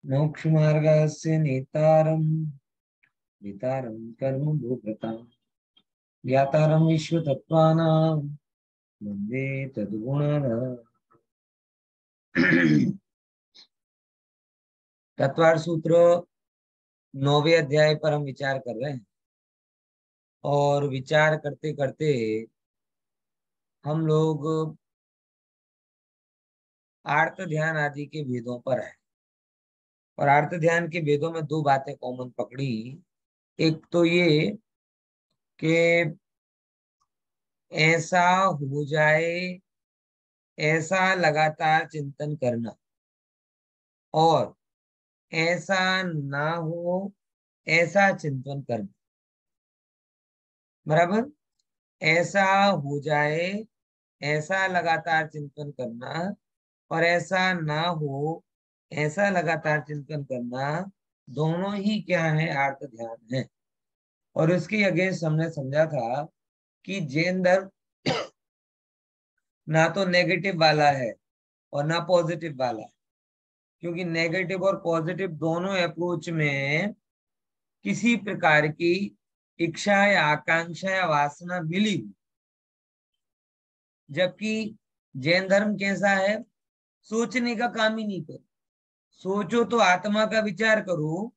मोक्षमार्गस्य नेतारं नेतारं कर्म भोक्ताम् ज्ञातारं विश्वतत्त्वानां वन्दे तद्गुणः। तत्वार सूत्र 9वें अध्याय पर हम विचार कर रहे हैं और विचार करते करते हम लोग आर्त ध्यान आदि के भेदों पर है। और आर्त ध्यान के भेदों में दो बातें कॉमन पकड़ी। एक तो ये कि ऐसा हो जाए, ऐसा लगातार चिंतन करना, और ऐसा ना हो, ऐसा चिंतन करना। बराबर। ऐसा हो जाए, ऐसा लगातार चिंतन करना, और ऐसा ना हो, ऐसा लगातार चिंतन करना, दोनों ही क्या है? आर्त ध्यान है। और उसके अगेंस्ट हमने समझा था कि जैन धर्म ना तो नेगेटिव वाला है और ना पॉजिटिव वाला है, क्योंकि नेगेटिव और पॉजिटिव दोनों अप्रोच में किसी प्रकार की इच्छा या आकांक्षा या वासना मिली। जबकि जैन धर्म कैसा है? सोचने का काम ही नहीं करो, सोचो तो आत्मा का विचार करो,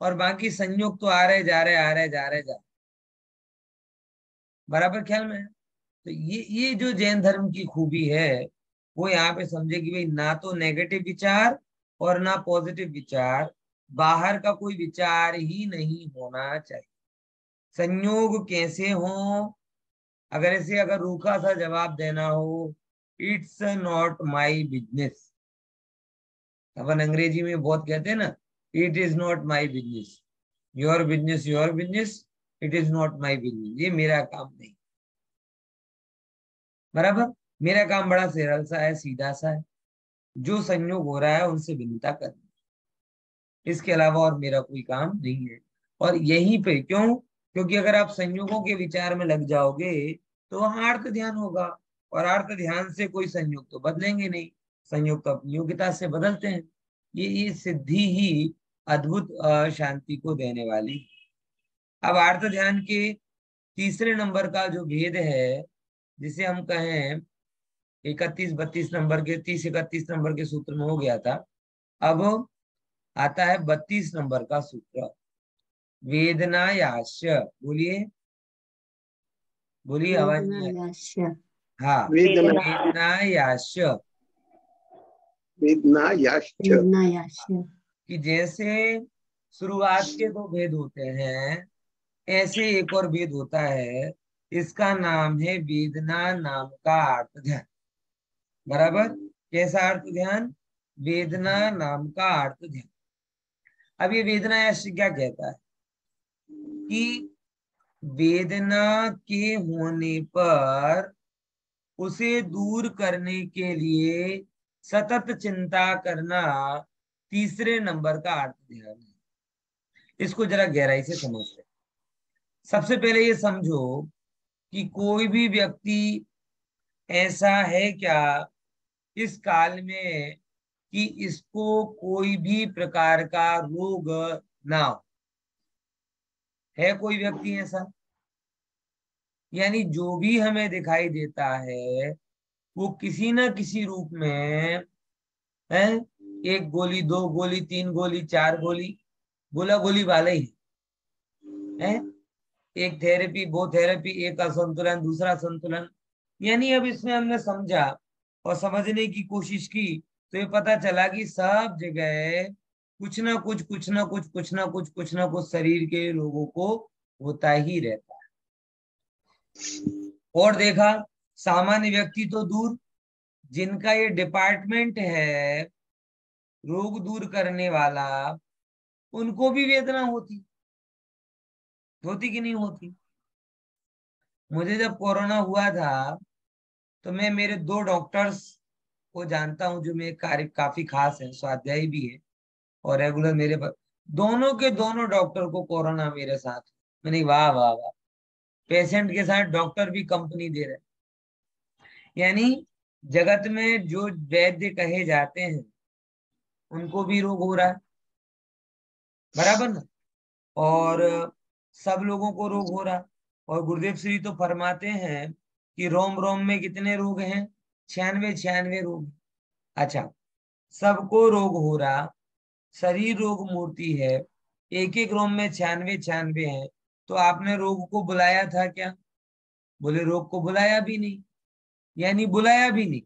और बाकी संयोग तो आ रहे जा रहे आ रहे जा रहे जा रहे। बराबर ख्याल में है? तो ये जो जैन धर्म की खूबी है, वो यहाँ पे समझे कि भाई ना तो नेगेटिव विचार और ना पॉजिटिव विचार, बाहर का कोई विचार ही नहीं होना चाहिए। संयोग कैसे हो, अगर रूखा सा जवाब देना हो, इट्स नॉट माई बिजनेस। अपन अंग्रेजी में बहुत कहते हैं ना, it is not my business, your business your business, it is not my business, ये मेरा काम नहीं। बराबर। मेरा काम बड़ा सरल सा है, सीधा सा है। जो संयोग हो रहा है उनसे भिन्नता करनी, इसके अलावा और मेरा कोई काम नहीं है। और यहीं पे क्यों? क्योंकि अगर आप संयोगों के विचार में लग जाओगे तो वहां अर्थ ध्यान होगा, और अर्थ ध्यान से कोई संयोग तो बदलेंगे नहीं। संयोग तो अपनी योग्यता से बदलते हैं। ये सिद्धि ही अद्भुत शांति को देने वाली। अब अर्थ ध्यान के तीसरे नंबर का जो भेद है, जिसे हम कहें 31-32 नंबर के, 30-31 नंबर के सूत्र में हो गया था, अब आता है 32 नंबर का सूत्र, वेदनायाश्य। बोलिए, बोलिए, आवाज नहीं आ वेदनायाश्य। रही। हाँ, वेदना वेदनायाश्य। वेदनायाश्च। वेदनायाश्य। कि जैसे शुरुआत के दो भेद होते हैं, ऐसे एक और भेद होता है, इसका नाम है वेदना नाम का अर्थ ध्यान। बराबर। कैसा अर्थ ध्यान? वेदना नाम का अर्थ ध्यान। अब ये वेदनायाश्य क्या कहता है कि वेदना के होने पर उसे दूर करने के लिए सतत चिंता करना तीसरे नंबर का अर्थ ध्यान है। इसको जरा गहराई से समझते हैं। सबसे पहले ये समझो कि कोई भी व्यक्ति ऐसा है क्या इस काल में कि इसको कोई भी प्रकार का रोग ना हो? है कोई व्यक्ति ऐसा? यानी जो भी हमें दिखाई देता है वो किसी न किसी रूप में है। एक गोली, दो गोली, तीन गोली, चार गोली, गोला गोली वाले ही है। एक थेरेपी, वो थेरेपी, एक असंतुलन, दूसरा संतुलन। यानी अब इसमें हमने समझा और समझने की कोशिश की, तो ये पता चला कि सब जगह कुछ ना कुछ, कुछ ना कुछ, कुछ ना कुछ, कुछ ना कुछ शरीर के लोगों को होता ही रहता है। और देखा, सामान्य व्यक्ति तो दूर, जिनका ये डिपार्टमेंट है रोग दूर करने वाला, उनको भी वेदना होती होती कि नहीं होती? मुझे जब कोरोना हुआ था तो मैं मेरे दो डॉक्टर्स को जानता हूं जो मेरे कार्य काफी खास है, स्वाध्यायी भी है और रेगुलर मेरे पर। दोनों के दोनों डॉक्टर को कोरोना मेरे साथ। मैंने वाह वाह वाह, पेशेंट के साथ डॉक्टर भी कंपनी दे रहे। यानी जगत में जो वैद्य कहे जाते हैं उनको भी रोग हो रहा है, बराबर ना। और सब लोगों को रोग हो रहा। और गुरुदेव श्री तो फरमाते हैं कि रोम रोम में कितने रोग हैं, 96 96 रोग। अच्छा, सबको रोग हो रहा, शरीर रोग मूर्ति है, एक एक रोम में 96 96 है, तो आपने रोग को बुलाया था क्या? बोले रोग को बुलाया भी नहीं, यानी बुलाया भी नहीं,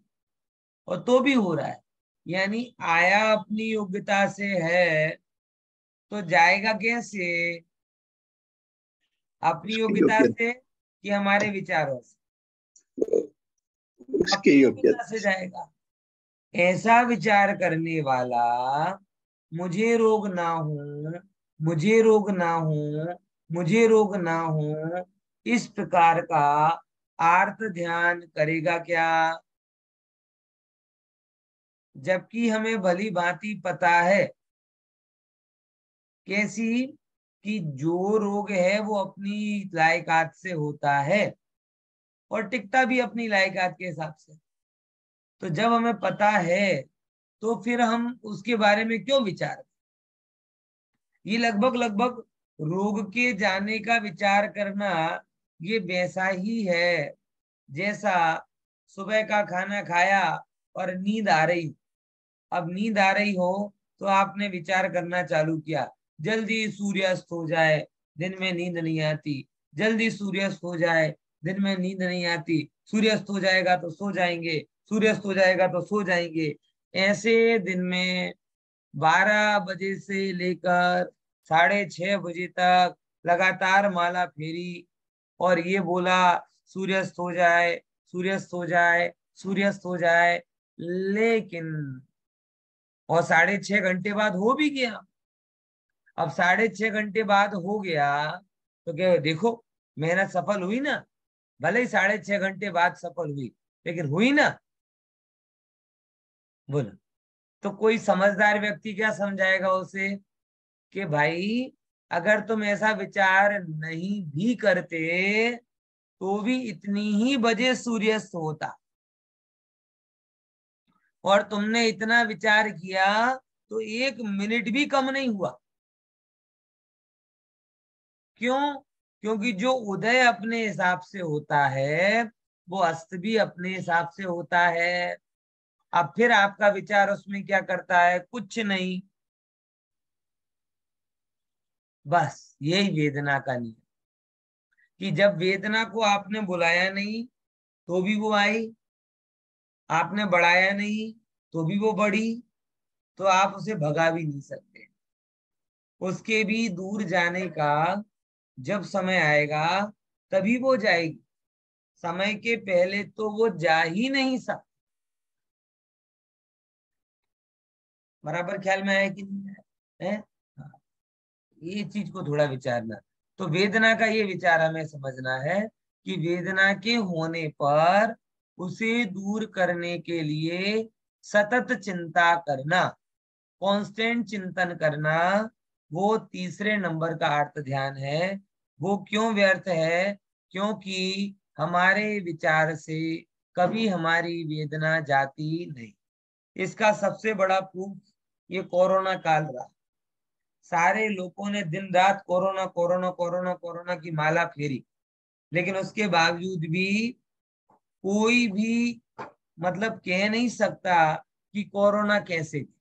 और तो भी हो रहा है। यानी आया अपनी योग्यता से है, तो जाएगा कैसे? अपनी उसकी योग्यता योग्यता, से कि हमारे विचारों से? उसकी अपनी योग्यता से योग्यता। जाएगा। ऐसा विचार करने वाला, मुझे रोग ना हो, मुझे रोग ना हो, मुझे रोग ना हो, इस प्रकार का आर्त ध्यान करेगा क्या? जबकि हमें भली भांति पता है, कैसी, कि जो रोग है वो अपनी लायकात से होता है और टिकता भी अपनी लायकात के हिसाब से। तो जब हमें पता है, तो फिर हम उसके बारे में क्यों विचार करें? ये लगभग लगभग रोग के जाने का विचार करना, ये वैसा ही है जैसा सुबह का खाना खाया और नींद आ रही। अब नींद आ रही हो, तो आपने विचार करना चालू किया, जल्दी सूर्यास्त हो जाए, दिन में नींद नहीं आती। जल्दी सूर्यास्त हो जाए, दिन में नींद नहीं आती। सूर्यास्त हो जाएगा तो सो जाएंगे, सूर्यास्त हो जाएगा तो सो जाएंगे। ऐसे दिन में 12 बजे से लेकर 6:30 बजे तक लगातार माला फेरी, और ये बोला सूर्यास्त हो जाए, सूर्यास्त हो जाए, सूर्यास्त हो जाए। लेकिन और 6:30 घंटे बाद हो भी गया। अब 6:30 घंटे बाद हो गया, तो क्या देखो, मेहनत सफल हुई ना? भले ही 6:30 घंटे बाद सफल हुई, लेकिन हुई ना? बोलो। तो कोई समझदार व्यक्ति क्या समझाएगा उसे, कि भाई अगर तुम ऐसा विचार नहीं भी करते, तो भी इतनी ही बजे सूर्यास्त होता, और तुमने इतना विचार किया, तो 1 मिनट भी कम नहीं हुआ। क्यों? क्योंकि जो उदय अपने हिसाब से होता है, वो अस्त भी अपने हिसाब से होता है। अब फिर आपका विचार उसमें क्या करता है? कुछ नहीं। बस यही वेदना का नियम, कि जब वेदना को आपने बुलाया नहीं, तो भी वो आई। आपने बढ़ाया नहीं, तो भी वो बढ़ी। तो आप उसे भगा भी नहीं सकते। उसके भी दूर जाने का जब समय आएगा, तभी वो जाएगी। समय के पहले तो वो जा ही नहीं सकती। बराबर ख्याल में आया कि नहीं आया? है? हाँ, ये चीज को थोड़ा विचारना। तो वेदना का ये विचार हमें समझना है, कि वेदना के होने पर उसे दूर करने के लिए सतत चिंता करना, कांस्टेंट चिंतन करना, वो तीसरे नंबर का अर्थ ध्यान है। वो क्यों व्यर्थ है? क्योंकि हमारे विचार से कभी हमारी वेदना जाती नहीं। इसका सबसे बड़ा प्रूफ ये कोरोना काल रहा। सारे लोगों ने दिन रात कोरोना कोरोना कोरोना कोरोना की माला फेरी, लेकिन उसके बावजूद भी कोई भी मतलब कह नहीं सकता कि कोरोना कैसे थी।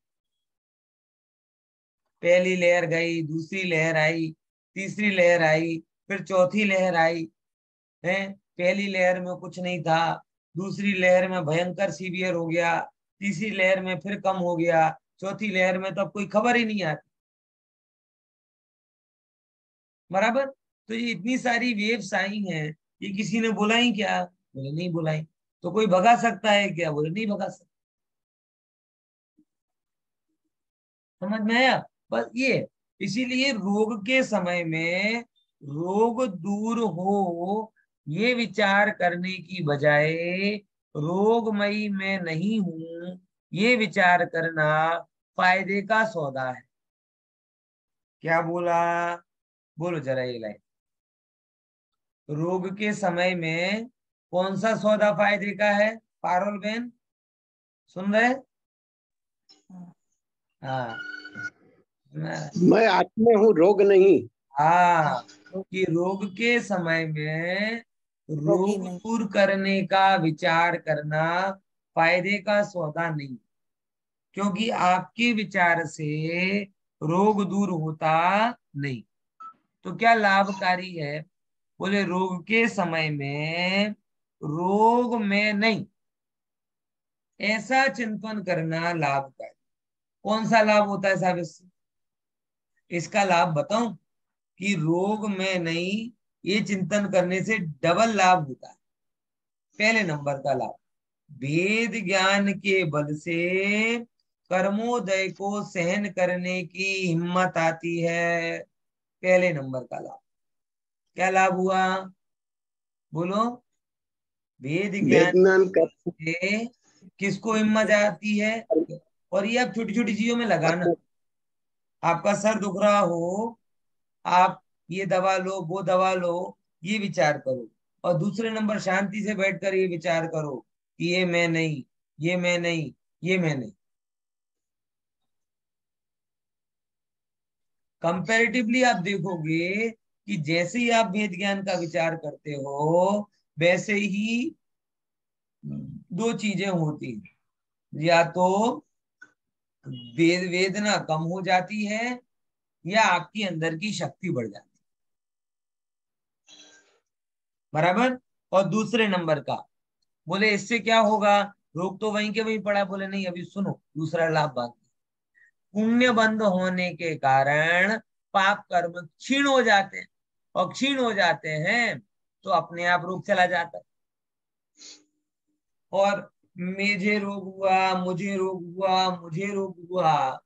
पहली लहर गई, दूसरी लहर आई, तीसरी लहर आई, फिर चौथी लहर आई। है? पहली लहर में कुछ नहीं था, दूसरी लहर में भयंकर सीवियर हो गया, तीसरी लहर में फिर कम हो गया, चौथी लहर में तो अब कोई खबर ही नहीं आती। बराबर। तो ये इतनी सारी वेव्स आई हैं, ये किसी ने बुलाई क्या? बोले नहीं बुलाई। तो कोई भगा सकता है क्या? बोले नहीं भगा सकता। समझ में आया? बस ये, इसीलिए रोग के समय में रोग दूर हो, ये विचार करने की बजाय रोगमयी मैं नहीं हूं, ये विचार करना फायदे का सौदा है। क्या बोला? बोलो जरा ये लाइन। रोग के समय में कौन सा सौदा फायदे का है? पारुल बेन, सुन रहे? हाँ। मैं आत्मा हूँ, रोग नहीं। हाँ, कि रोग के समय में रोगी रोग नहीं। दूर करने का विचार करना फायदे का सौदा नहीं, क्योंकि आपके विचार से रोग दूर होता नहीं। तो क्या लाभकारी है? बोले रोग के समय में रोग में नहीं, ऐसा चिंतन करना लाभकारी। कौन सा लाभ होता है साहब इससे? इसका लाभ बताऊं कि रोग में नहीं, ये चिंतन करने से डबल लाभ होता है। पहले नंबर का लाभ, वेद ज्ञान के बल से कर्मोदय को सहन करने की हिम्मत आती है। पहले नंबर का लाभ क्या लाभ हुआ? बोलो। वेद ज्ञान वेदनान का से किसको हिम्मत आती है? और ये आप छोटी छोटी चीजों में लगाना। आत्मा। आपका सर दुख रहा हो, आप ये दवा लो, वो दवा लो, ये विचार करो। और दूसरे नंबर, शांति से बैठकर ये विचार करो कि ये मैं नहीं, ये मैं नहीं, ये मैं नहीं। कंपैरेटिवली आप देखोगे कि जैसे ही आप वेद ज्ञान का विचार करते हो, वैसे ही दो चीजें होती हैं। या तो वेदना कम हो जाती है, या आपकी अंदर की शक्ति बढ़ जाती है। बराबर। और दूसरे नंबर का, बोले इससे क्या होगा? रोग तो वहीं के वहीं पड़ा। बोले नहीं, अभी सुनो दूसरा लाभ बात। पुण्य बंद होने के कारण पाप कर्म क्षीण हो जाते हैं, और क्षीण हो जाते हैं तो अपने आप रोग चला जाता है। और मुझे रोग हुआ, मुझे रोग हुआ, मुझे रोग हुआ,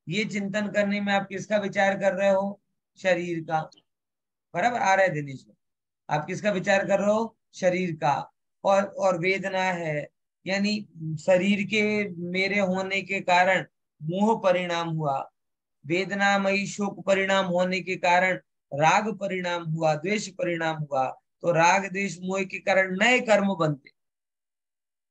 ये चिंतन करने में आप किसका विचार कर रहे हो? शरीर का। बराबर आ रहा है दिनेश में? आप किसका विचार कर रहे हो? शरीर का। और वेदना है, यानी शरीर के मेरे होने के कारण मोह परिणाम हुआ, वेदनामयी शोक परिणाम होने के कारण राग परिणाम हुआ, द्वेष परिणाम हुआ। तो राग द्वेष मोह के कारण नए कर्म बनते।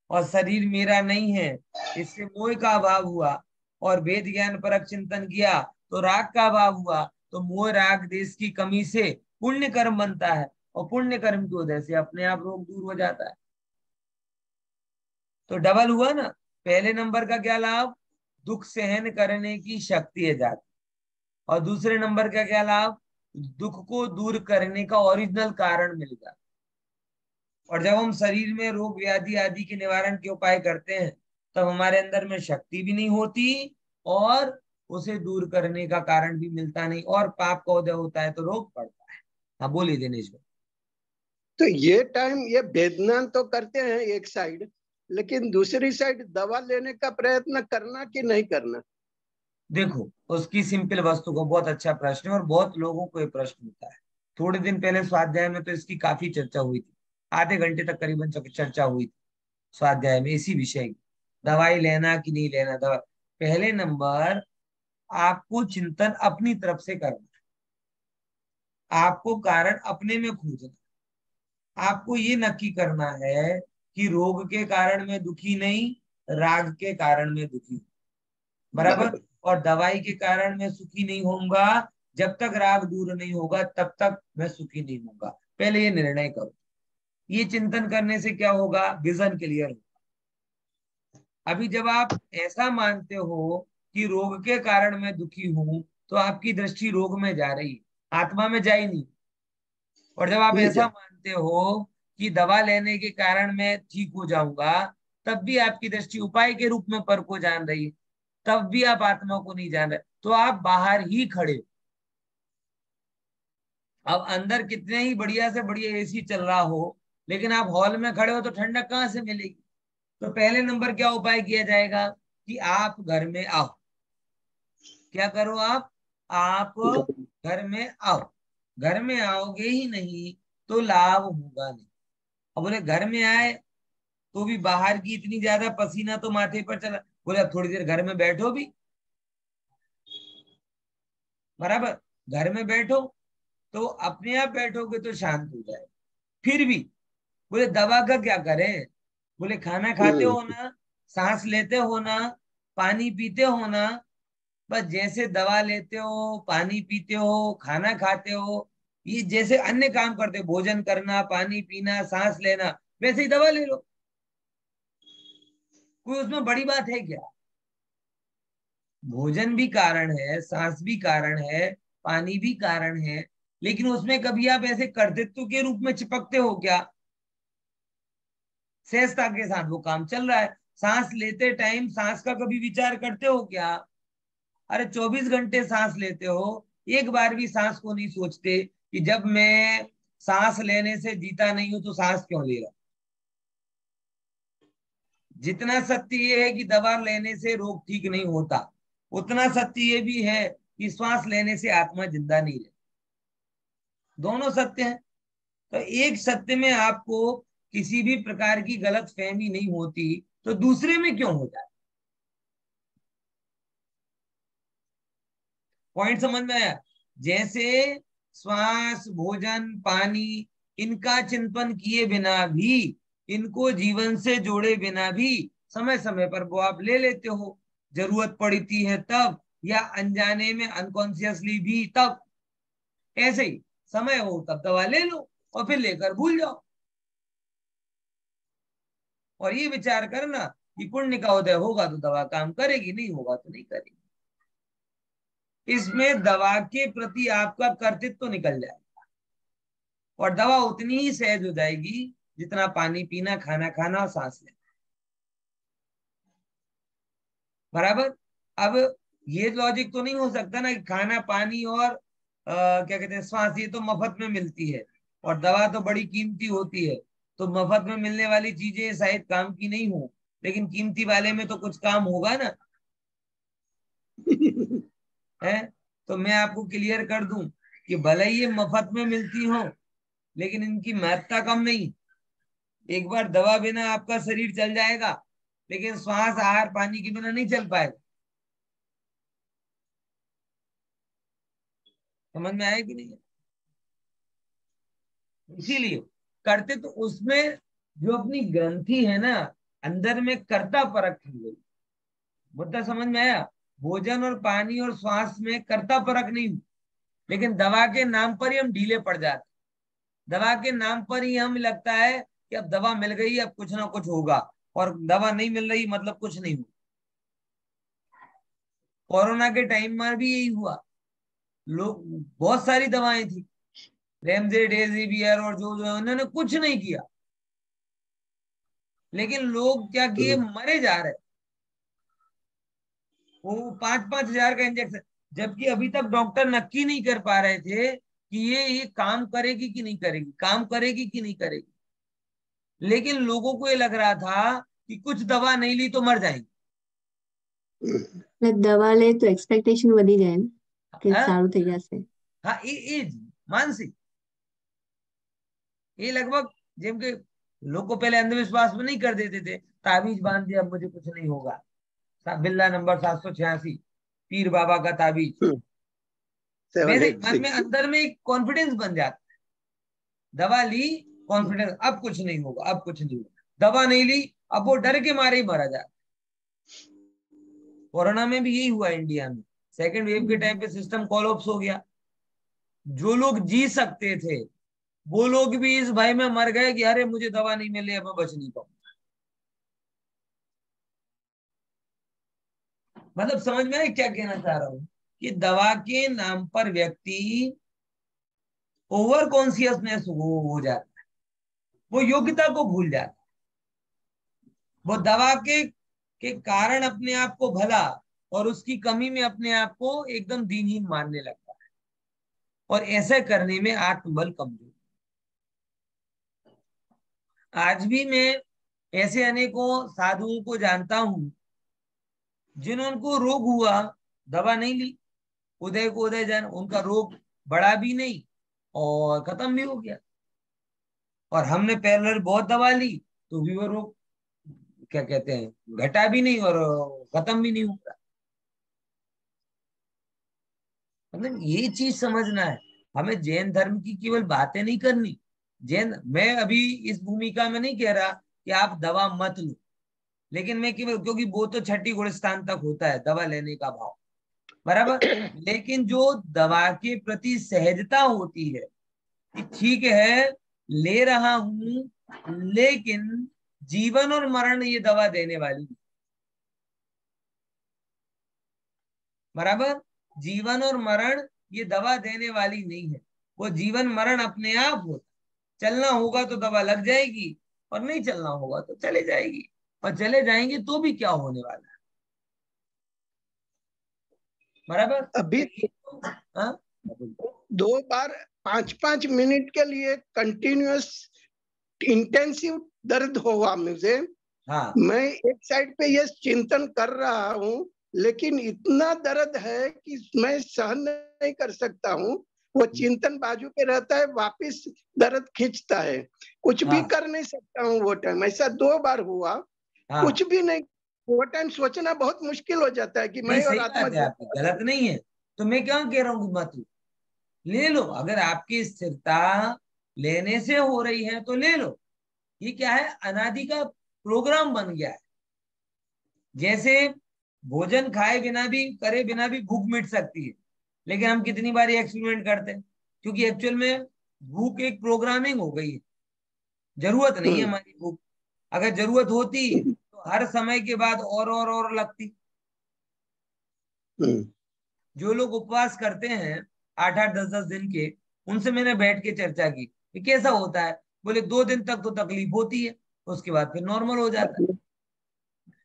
और शरीर मेरा नहीं है, इससे मोह का अभाव हुआ। और वेद ज्ञान परक चिंतन किया तो राग का अभाव हुआ। तो मोह राग देश की कमी से पुण्य कर्म बनता है, और पुण्य कर्म की वजह से अपने आप रोग दूर हो जाता है। तो डबल हुआ ना। पहले नंबर का क्या लाभ? दुख सहन करने की शक्ति है जाती। और दूसरे नंबर का क्या लाभ? दुख को दूर करने का ओरिजिनल कारण मिल गया। और जब हम शरीर में रोग व्याधि आदि के निवारण के उपाय करते हैं, तब हमारे अंदर में शक्ति भी नहीं होती, और उसे दूर करने का कारण भी मिलता नहीं, और पाप का उदय होता है तो रोग पड़ता है। हाँ बोलिए दिनेश भाई। तो ये टाइम ये वेदना तो करते हैं एक साइड, लेकिन दूसरी साइड दवा लेने का प्रयत्न करना कि नहीं करना? देखो, उसकी सिंपल वस्तु को, बहुत अच्छा प्रश्न है, और बहुत लोगों को ये प्रश्न होता है। थोड़े दिन पहले स्वाध्याय में तो इसकी काफी चर्चा हुई थी। आधे घंटे तक करीबन चर्चा हुई थी स्वाध्याय में इसी विषय की। दवाई लेना कि नहीं लेना दवा। पहले नंबर, आपको चिंतन अपनी तरफ से करना है। आपको कारण अपने में खोजना। आपको ये नक्की करना है कि रोग के कारण मैं दुखी नहीं, राग के कारण मैं दुखी हूं। बराबर। बराबर। और दवाई के कारण मैं सुखी नहीं होऊंगा। जब तक राग दूर नहीं होगा तब तक मैं सुखी नहीं होऊंगा। पहले ये निर्णय करो। ये चिंतन करने से क्या होगा? विजन क्लियर होगा। अभी जब आप ऐसा मानते हो कि रोग के कारण मैं दुखी हूं, तो आपकी दृष्टि रोग में जा रही है, आत्मा में जा ही नहीं। और जब आप नहीं ऐसा जा। मानते हो कि दवा लेने के कारण मैं ठीक हो जाऊंगा, तब भी आपकी दृष्टि उपाय के रूप में पर को जान रही है, तब भी आप आत्मा को नहीं जान रहे, तो आप बाहर ही खड़े हो। अब अंदर कितने ही बढ़िया से बढ़िया एसी चल रहा हो, लेकिन आप हॉल में खड़े हो तो ठंडक कहाँ से मिलेगी? तो पहले नंबर क्या उपाय किया जाएगा कि आप घर में आओ। क्या करो आप घर में आओ। घर में आओगे ही नहीं तो लाभ होगा नहीं। अब बोले घर में आए तो भी बाहर की इतनी ज्यादा पसीना तो माथे पर चला। बोले अब थोड़ी देर घर में बैठो भी। बराबर। घर में बैठो तो अपने आप बैठोगे तो शांत हो जाए। फिर भी बोले दवा का क्या करें? बोले खाना खाते हो ना, सांस लेते हो ना, पानी पीते हो ना, बस जैसे दवा लेते हो, पानी पीते हो, खाना खाते हो, ये जैसे अन्य काम करते हो, भोजन करना, पानी पीना, सांस लेना, वैसे ही दवा ले लो। कोई उसमें बड़ी बात है क्या? भोजन भी कारण है, सांस भी कारण है, पानी भी कारण है, लेकिन उसमें कभी आप ऐसे कर्तृत्व के रूप में चिपकते हो क्या? सहजता के साथ वो काम चल रहा है। सांस लेते टाइम सांस का कभी विचार करते हो क्या? अरे 24 घंटे सांस लेते हो, एक बार भी सांस को नहीं सोचते कि जब मैं सांस लेने से जीता नहीं हूं तो सांस क्यों ले रहा? जितना सत्य ये है कि दवा लेने से रोग ठीक नहीं होता, उतना सत्य ये भी है कि श्वास लेने से आत्मा जिंदा नहीं रहती। दोनों सत्य हैं। तो एक सत्य में आपको किसी भी प्रकार की गलत फहमी नहीं होती, तो दूसरे में क्यों हो जाए? पॉइंट समझ में आया? जैसे श्वास, भोजन, पानी, इनका चिंतन किए बिना भी, इनको जीवन से जोड़े बिना भी समय समय पर वो आप ले लेते हो, जरूरत पड़ती है तब, या अनजाने में अनकॉन्शियसली भी तब। ऐसे ही समय हो तब दवा ले लो और फिर लेकर भूल जाओ, और ये विचार करना कि पुण्य का उदय होगा तो दवा काम करेगी, नहीं होगा तो नहीं करेगी। इसमें दवा के प्रति आपका कर्तृत्व तो निकल जाएगा, और दवा उतनी ही सहज हो जाएगी जितना पानी पीना, खाना खाना और सांस लेना। बराबर? अब ये लॉजिक तो नहीं हो सकता ना कि खाना, पानी और क्या कहते हैं, श्वास, ये तो मफत में मिलती है और दवा तो बड़ी कीमती होती है, तो मफत में मिलने वाली चीजें शायद काम की नहीं हो, लेकिन कीमती वाले में तो कुछ काम होगा ना। है? तो मैं आपको क्लियर कर दूं कि भले ही ये मफत में मिलती हो, लेकिन इनकी महत्ता कम नहीं। एक बार दवा बिना आपका शरीर चल जाएगा, लेकिन श्वास, आहार, पानी के बिना नहीं चल पाएगा। समझ में आया कि नहीं? इसीलिए करते तो उसमें जो अपनी ग्रंथि है ना, अंदर में कर्ता परख की गई। मुद्दा समझ में आया? भोजन और पानी और श्वास में कर्ता परख नहीं, लेकिन दवा के नाम पर ही हम ढीले पड़ जाते। दवा के नाम पर ही हमें लगता है कि अब दवा मिल गई, अब कुछ ना कुछ होगा, और दवा नहीं मिल रही मतलब कुछ नहीं हुआ। कोरोना के टाइम में भी यही हुआ। लोग, बहुत सारी दवाएं थी, रेमडेसिवियर और जो जो है, उन्होंने कुछ नहीं किया, लेकिन लोग क्या किए, मरे जा रहे। वो 5-5 हजार का इंजेक्शन, जबकि अभी तक डॉक्टर नक्की नहीं कर पा रहे थे कि ये काम करेगी कि नहीं करेगी, काम करेगी कि नहीं करेगी। लेकिन लोगों को ये लग रहा था कि कुछ दवा नहीं ली तो मर जाएंगे। દવા લે તો એક્સપેક્ટેશન વધી જાય ને કે हाँ, સારું થઈ જશે. हाँ, ये मानसिक, ये लगभग, जेम के लोग को पहले अंधविश्वास में नहीं कर देते थे, ताबीज बांध दिया अब मुझे कुछ नहीं होगा, बिल्ला नंबर 786, पीर बाबा का ताबीज, सेवन वैसे एट मन में सिक्स अंदर में एक कॉन्फिडेंस बन जाता है। दवा ली, कॉन्फिडेंस, अब कुछ नहीं होगा, अब कुछ नहीं होगा। दवा नहीं ली, अब वो डर के मारे ही मारा जाता। कोरोना में भी यही हुआ इंडिया में, सेकेंड वेव के टाइम पे सिस्टम कोलैप्स हो गया। जो लोग जी सकते थे वो लोग भी इस भय में मर गए कि अरे मुझे दवा नहीं मिली, अब मैं बच नहीं पाऊंगा। मतलब समझ में आए क्या कहना चाह रहा हूं? कि दवा के नाम पर व्यक्ति ओवर कॉन्सियसनेस हो जाता है, वो योग्यता को भूल जाता है, वो दवा के कारण अपने आप को भला और उसकी कमी में अपने आप को एकदम दीनहीन मानने लगता है, और ऐसे करने में आत्मबल कमजोर। आज भी मैं ऐसे अनेकों साधुओं को जानता हूं जिनको रोग हुआ, दवा नहीं ली, उदय को उदय जान, उनका रोग बढ़ा भी नहीं और खत्म भी हो गया। और हमने पहले बहुत दवा ली तो भी वो रोग, क्या कहते हैं, घटा भी नहीं और खत्म भी नहीं हुआ। मतलब ये चीज समझना है, हमें जैन धर्म की केवल बातें नहीं करनी। जैन, मैं अभी इस भूमिका में नहीं कह रहा कि आप दवा मत लो, लेकिन मैं केवल, क्योंकि वो तो छठी गुणस्थान तक होता है दवा लेने का भाव, बराबर। लेकिन जो दवा के प्रति सहजता होती है कि ठीक है ले रहा हूं, लेकिन जीवन और मरण ये दवा देने वाली नहीं। बराबर, जीवन और मरण ये दवा देने वाली नहीं है। वो जीवन मरण अपने आप होता, चलना होगा तो दवा लग जाएगी, और नहीं चलना होगा तो चले जाएगी, और चले जाएंगे तो भी क्या होने वाला है। बराबर। अभी हाँ? 2 बार 5-5 मिनट के लिए कंटिन्यूअस इंटेंसिव दर्द हुआ मुझे। हाँ मैं एक साइड पे ये चिंतन कर रहा हूँ, लेकिन इतना दर्द है कि मैं सहन नहीं कर सकता हूँ। वो चिंतन बाजू पे रहता है, वापिस दर्द खींचता है, कुछ भी हाँ कर नहीं सकता हूँ। वो टाइम ऐसा 2 बार हुआ, हाँ, कुछ भी नहीं। वो टाइम सोचना बहुत मुश्किल हो जाता है कि नहीं मैं और सही आत्मा बात है आपकी, गलत नहीं है। तो मैं क्या कह रहा हूँ कि मत लो, ले लो। अगर आपकी स्थिरता लेने से हो रही है तो ले लो। ये क्या है, अनादि का प्रोग्राम बन गया है। जैसे भोजन खाए बिना भी, करे बिना भी भूख मिट सकती है, लेकिन हम कितनी बार एक्सपेरिमेंट करते हैं, क्योंकि एक्चुअल में भूख एक प्रोग्रामिंग हो गई है। जरूरत नहीं है हम्म, हमारी भूख। अगर जरूरत होती तो हर समय के बाद और लगती। हम्म, जो लोग उपवास करते हैं 8-8 10-10 दिन के, उनसे मैंने बैठ के चर्चा की कि कैसा होता है। बोले 2 दिन तक तो तकलीफ होती है, उसके बाद फिर नॉर्मल हो जाता है।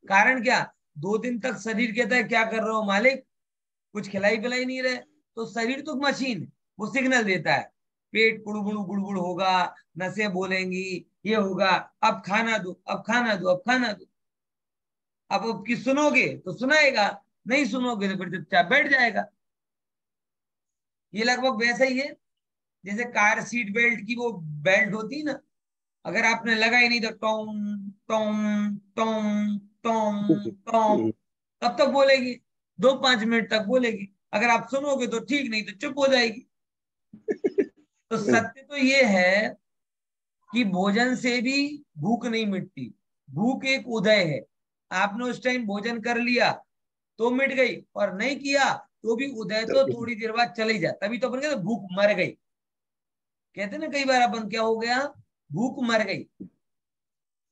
कारण क्या, 2 दिन तक शरीर कहता है क्या कर रहे हो मालिक, कुछ खिलाई पिलाई नहीं रहे। तो शरीर तो मशीन है, वो सिग्नल देता है, पेट गुड़गुड़ गुड़गुड़ होगा, नसें बोलेंगी, ये होगा, अब खाना दो, अब खाना दो, अब खाना दो। अब की सुनोगे तो सुनाएगा, नहीं सुनोगे तो फिर चुपचाप बैठ जाएगा। ये लगभग वैसा ही है जैसे कार सीट बेल्ट की वो बेल्ट होती है ना, अगर आपने लगाई नहीं तो टोम टोम टोम टोम टोम हम्म, तब तक बोलेगी, 2-5 मिनट तक बोलेगी। अगर आप सुनोगे तो ठीक, नहीं तो चुप हो जाएगी। तो सत्य तो ये है कि भोजन से भी भूख नहीं मिटती, भूख एक उदय है। आपने उस टाइम भोजन कर लिया तो मिट गई, और नहीं किया तो भी उदय तो थोड़ी देर बाद चली जाए। तभी तो अपन कहते भूख मर गई। कहते ना कई बार अपन, क्या हो गया, भूख मर गई।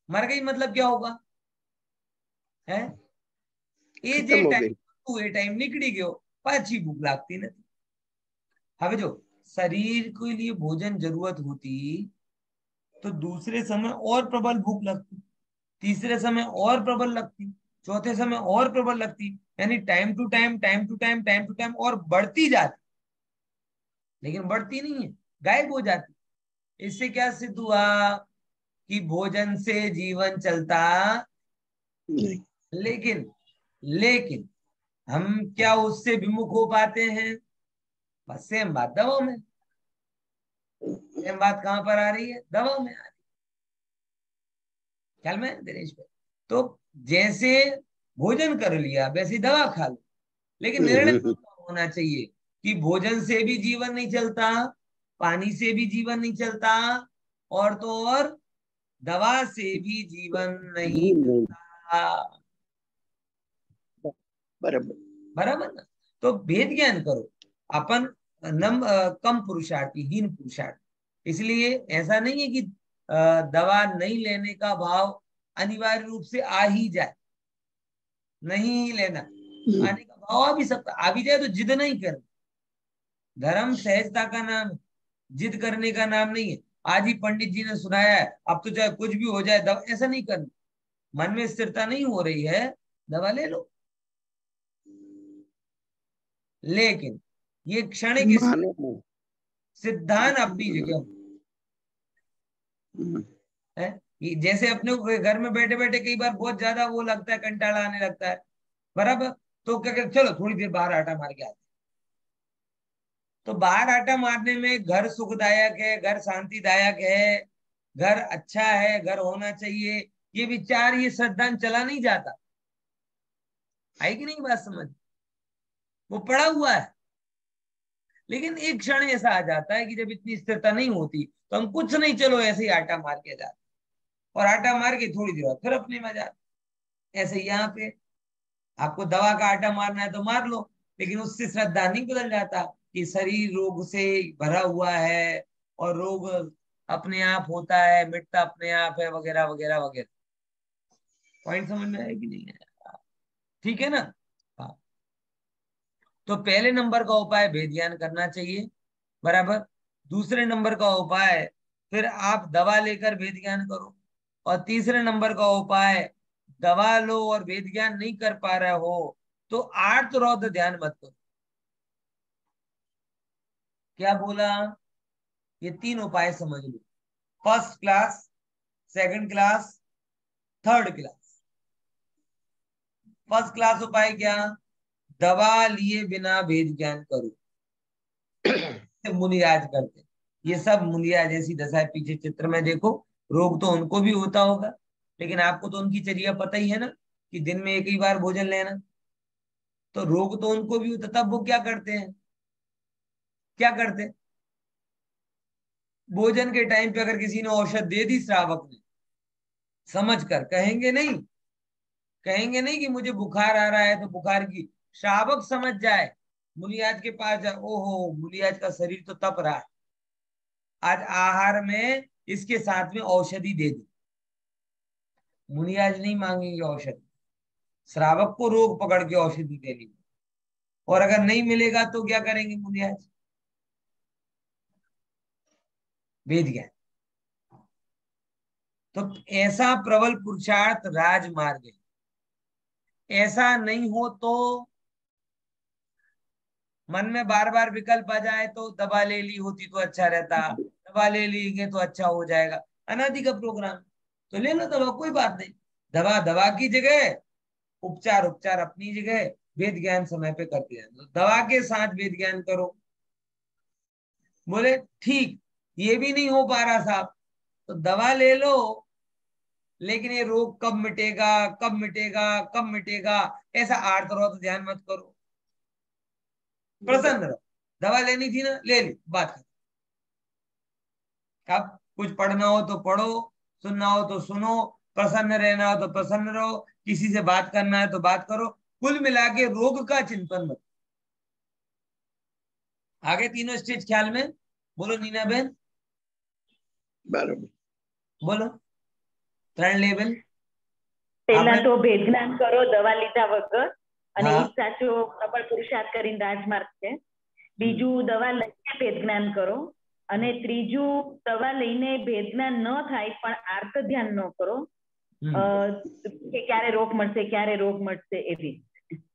मर गई मतलब क्या होगा है, એ જે खत्म हो टाइम गई। હતું એ टाइम निकली गयो, पाछी भूख लागती नहीं। હવે जो शरीर के लिए भोजन जरूरत होती, तो दूसरे समय और प्रबल भूख लगती, तीसरे समय और प्रबल लगती, चौथे समय और प्रबल लगती। यानी time to time time to time time to time और बढ़ती जाती, लेकिन बढ़ती नहीं है, गायब हो जाती। इससे क्या सिद्ध हुआ कि भोजन से जीवन चलता। नहीं, लेकिन लेकिन हम क्या उससे विमुख हो पाते हैं। बस सेम बात दवाओं में, सेम बात कहां पर आ रही है, दवाओं में आ रही है। ख्याल में है दिनेश भाई? तो जैसे भोजन कर लिया वैसी दवा खा लो, लेकिन निर्णय कौन होना चाहिए कि भोजन से भी जीवन नहीं चलता, पानी से भी जीवन नहीं चलता, और तो और दवा से भी जीवन नहीं नहीं, चलता। बराबर। बराबर ना। तो भेद ज्ञान करो। अपन कम पुरुषार्थी, हीन पुरुषार्थी। इसलिए ऐसा नहीं है कि दवा नहीं लेने का भाव अनिवार्य रूप से आ ही जाए, नहीं ही लेना। आने का भाव आ भी सकता, आ भी जाए तो जिद नहीं कर। धर्म सहजता का नाम है, जिद करने का नाम नहीं है। आज ही पंडित जी ने सुनाया है, अब तो चाहे कुछ भी हो जाए दवा, ऐसा नहीं करना। मन में स्थिरता नहीं हो रही है, दवा ले लो। लेकिन ये क्षणिक मानो नहीं। सिद्धांत अपनी जगह है। ये जैसे अपने को घर में बैठे बैठे कई बार बहुत ज्यादा वो लगता है, कंटाला आने लगता है, बराबर। तो क्या कहते, चलो थोड़ी देर बाहर आटा मार के आते हैं। तो बाहर आटा मारने में घर सुखदायक है, घर शांतिदायक है, घर अच्छा है, घर होना चाहिए, ये विचार, ये श्रद्धांत चला नहीं जाता। आई कि नहीं बात समझ? वो पड़ा हुआ है। लेकिन एक क्षण ऐसा आ जाता है कि जब इतनी स्थिरता नहीं होती, तो हम कुछ नहीं, चलो ऐसे ही आटा मार के जाते, और आटा मार के थोड़ी देर बाद फिर अपने में जाते। ऐसे ही यहाँ पे आपको दवा का आटा मारना है तो मार लो, लेकिन उससे श्रद्धा नहीं बदल जाता कि शरीर रोग से भरा हुआ है और रोग अपने आप होता है, मिटता अपने आप है, वगैरह वगैरह वगैरह। पॉइंट समझ में आया कि नहीं है? ठीक है ना? हाँ। तो पहले नंबर का उपाय भेद ज्ञान करना चाहिए, बराबर। दूसरे नंबर का उपाय फिर आप दवा लेकर भेद ज्ञान करो। और तीसरे नंबर का उपाय, दवा लो और भेद ज्ञान नहीं कर पा रहे हो तो आर्त रौद्र ध्यान मत करो। क्या बोला? ये तीन उपाय समझ लो। First class, second class, third class. First class उपाय क्या? दवा लिए बिना भेद ज्ञान करो। मुनिराज करते, ये सब मुनिराज जैसी दशा है। पीछे चित्र में देखो, रोग तो उनको भी होता होगा, लेकिन आपको तो उनकी चर्या पता ही है ना, कि दिन में एक ही बार भोजन लेना। तो रोग तो उनको भी होता, तब वो क्या करते हैं? क्या करते हैं? भोजन के टाइम पे अगर किसी ने औषध दे दी श्रावक ने, समझ कर, कहेंगे नहीं, कहेंगे नहीं कि मुझे बुखार आ रहा है तो बुखार की, श्रावक समझ जाए, मुनियाज के पास जाए, ओहो मुनियाज का शरीर तो तप रहा है, आज आहार में इसके साथ में औषधि दे दी। मुनियाज नहीं मांगेंगे औषधि, श्रावक को रोग पकड़ के औषधि देनी। और अगर नहीं मिलेगा तो क्या करेंगे मुनियाज? वेद ज्ञान। तो ऐसा प्रबल पुरुषार्थ राजमार्ग है। ऐसा नहीं हो तो मन में बार बार विकल्प आ जाए तो दवा ले ली होती तो अच्छा रहता, दवा ले लेंगे तो अच्छा हो जाएगा, अनादि का प्रोग्राम। तो ले लो दवा, कोई बात नहीं। दवा दवा की जगह, उपचार उपचार अपनी जगह, वेद ज्ञान समय पे करते हैं। तो दवा के साथ वेद ज्ञान करो। बोले ठीक, ये भी नहीं हो पा रहा साहब, तो दवा ले लो, लेकिन ये रोग कब मिटेगा, कब मिटेगा, कब मिटेगा, ऐसा आर्त रहो तो ध्यान मत करो। प्रसन्न रहो, दवा लेनी थी ना, ले ली, बात खत्म। अब कुछ पढ़ना हो तो पढ़ो, सुनना हो तो सुनो, प्रसन्न रहना हो तो प्रसन्न रहो, किसी से बात करना है तो बात करो। कुल मिला के रोग का चिंतन मत। आगे तीनों स्टेज ख्याल में बोलो नीना बहन, बराबर। बोलो। ત્રણ લેવલ પહેલા આપણે, તો ભેદ જ્ઞાન કરો દવા લીધા વગર, અને હા એ જ સાચો પ્રબળ પુરુષાર્થ કરીને રાજમાર્ગ છે. બીજું દવા લઈને ભેદ જ્ઞાન કરો, અને ત્રીજું દવા લઈને ભેદ જ્ઞાન ન થાય પણ આર્ત ધ્યાન ન કરો, કે ક્યારે રોગ મળશે ક્યારે રોગ મળશે એવી.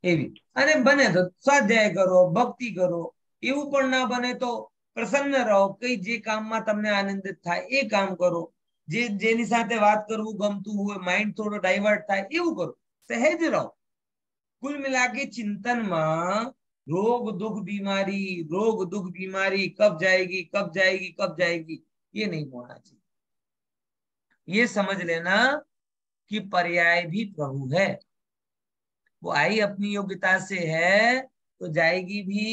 એવી અને બને તો સ્વાધ્યાય કરો, ભક્તિ કરો. એવું પણ ના બને તો પ્રસન્ન રહો, કઈ જે કામમાં તમને આનંદિત થાય એ કામ કરો, જે જેની સાથે વાત કરવું ગમતું હોય, માઇન્ડ થોડો ડાયવર્ટ થાય એવું કરો, સહેજ રહો. कुल मिला के चिंतन में रोग दुख बीमारी, रोग दुख बीमारी कब जाएगी कब जाएगी कब जाएगी, ये नहीं होना चाहिए। ये समझ लेना कि पर्याय भी प्रभु है, वो आई अपनी योग्यता से है तो जाएगी भी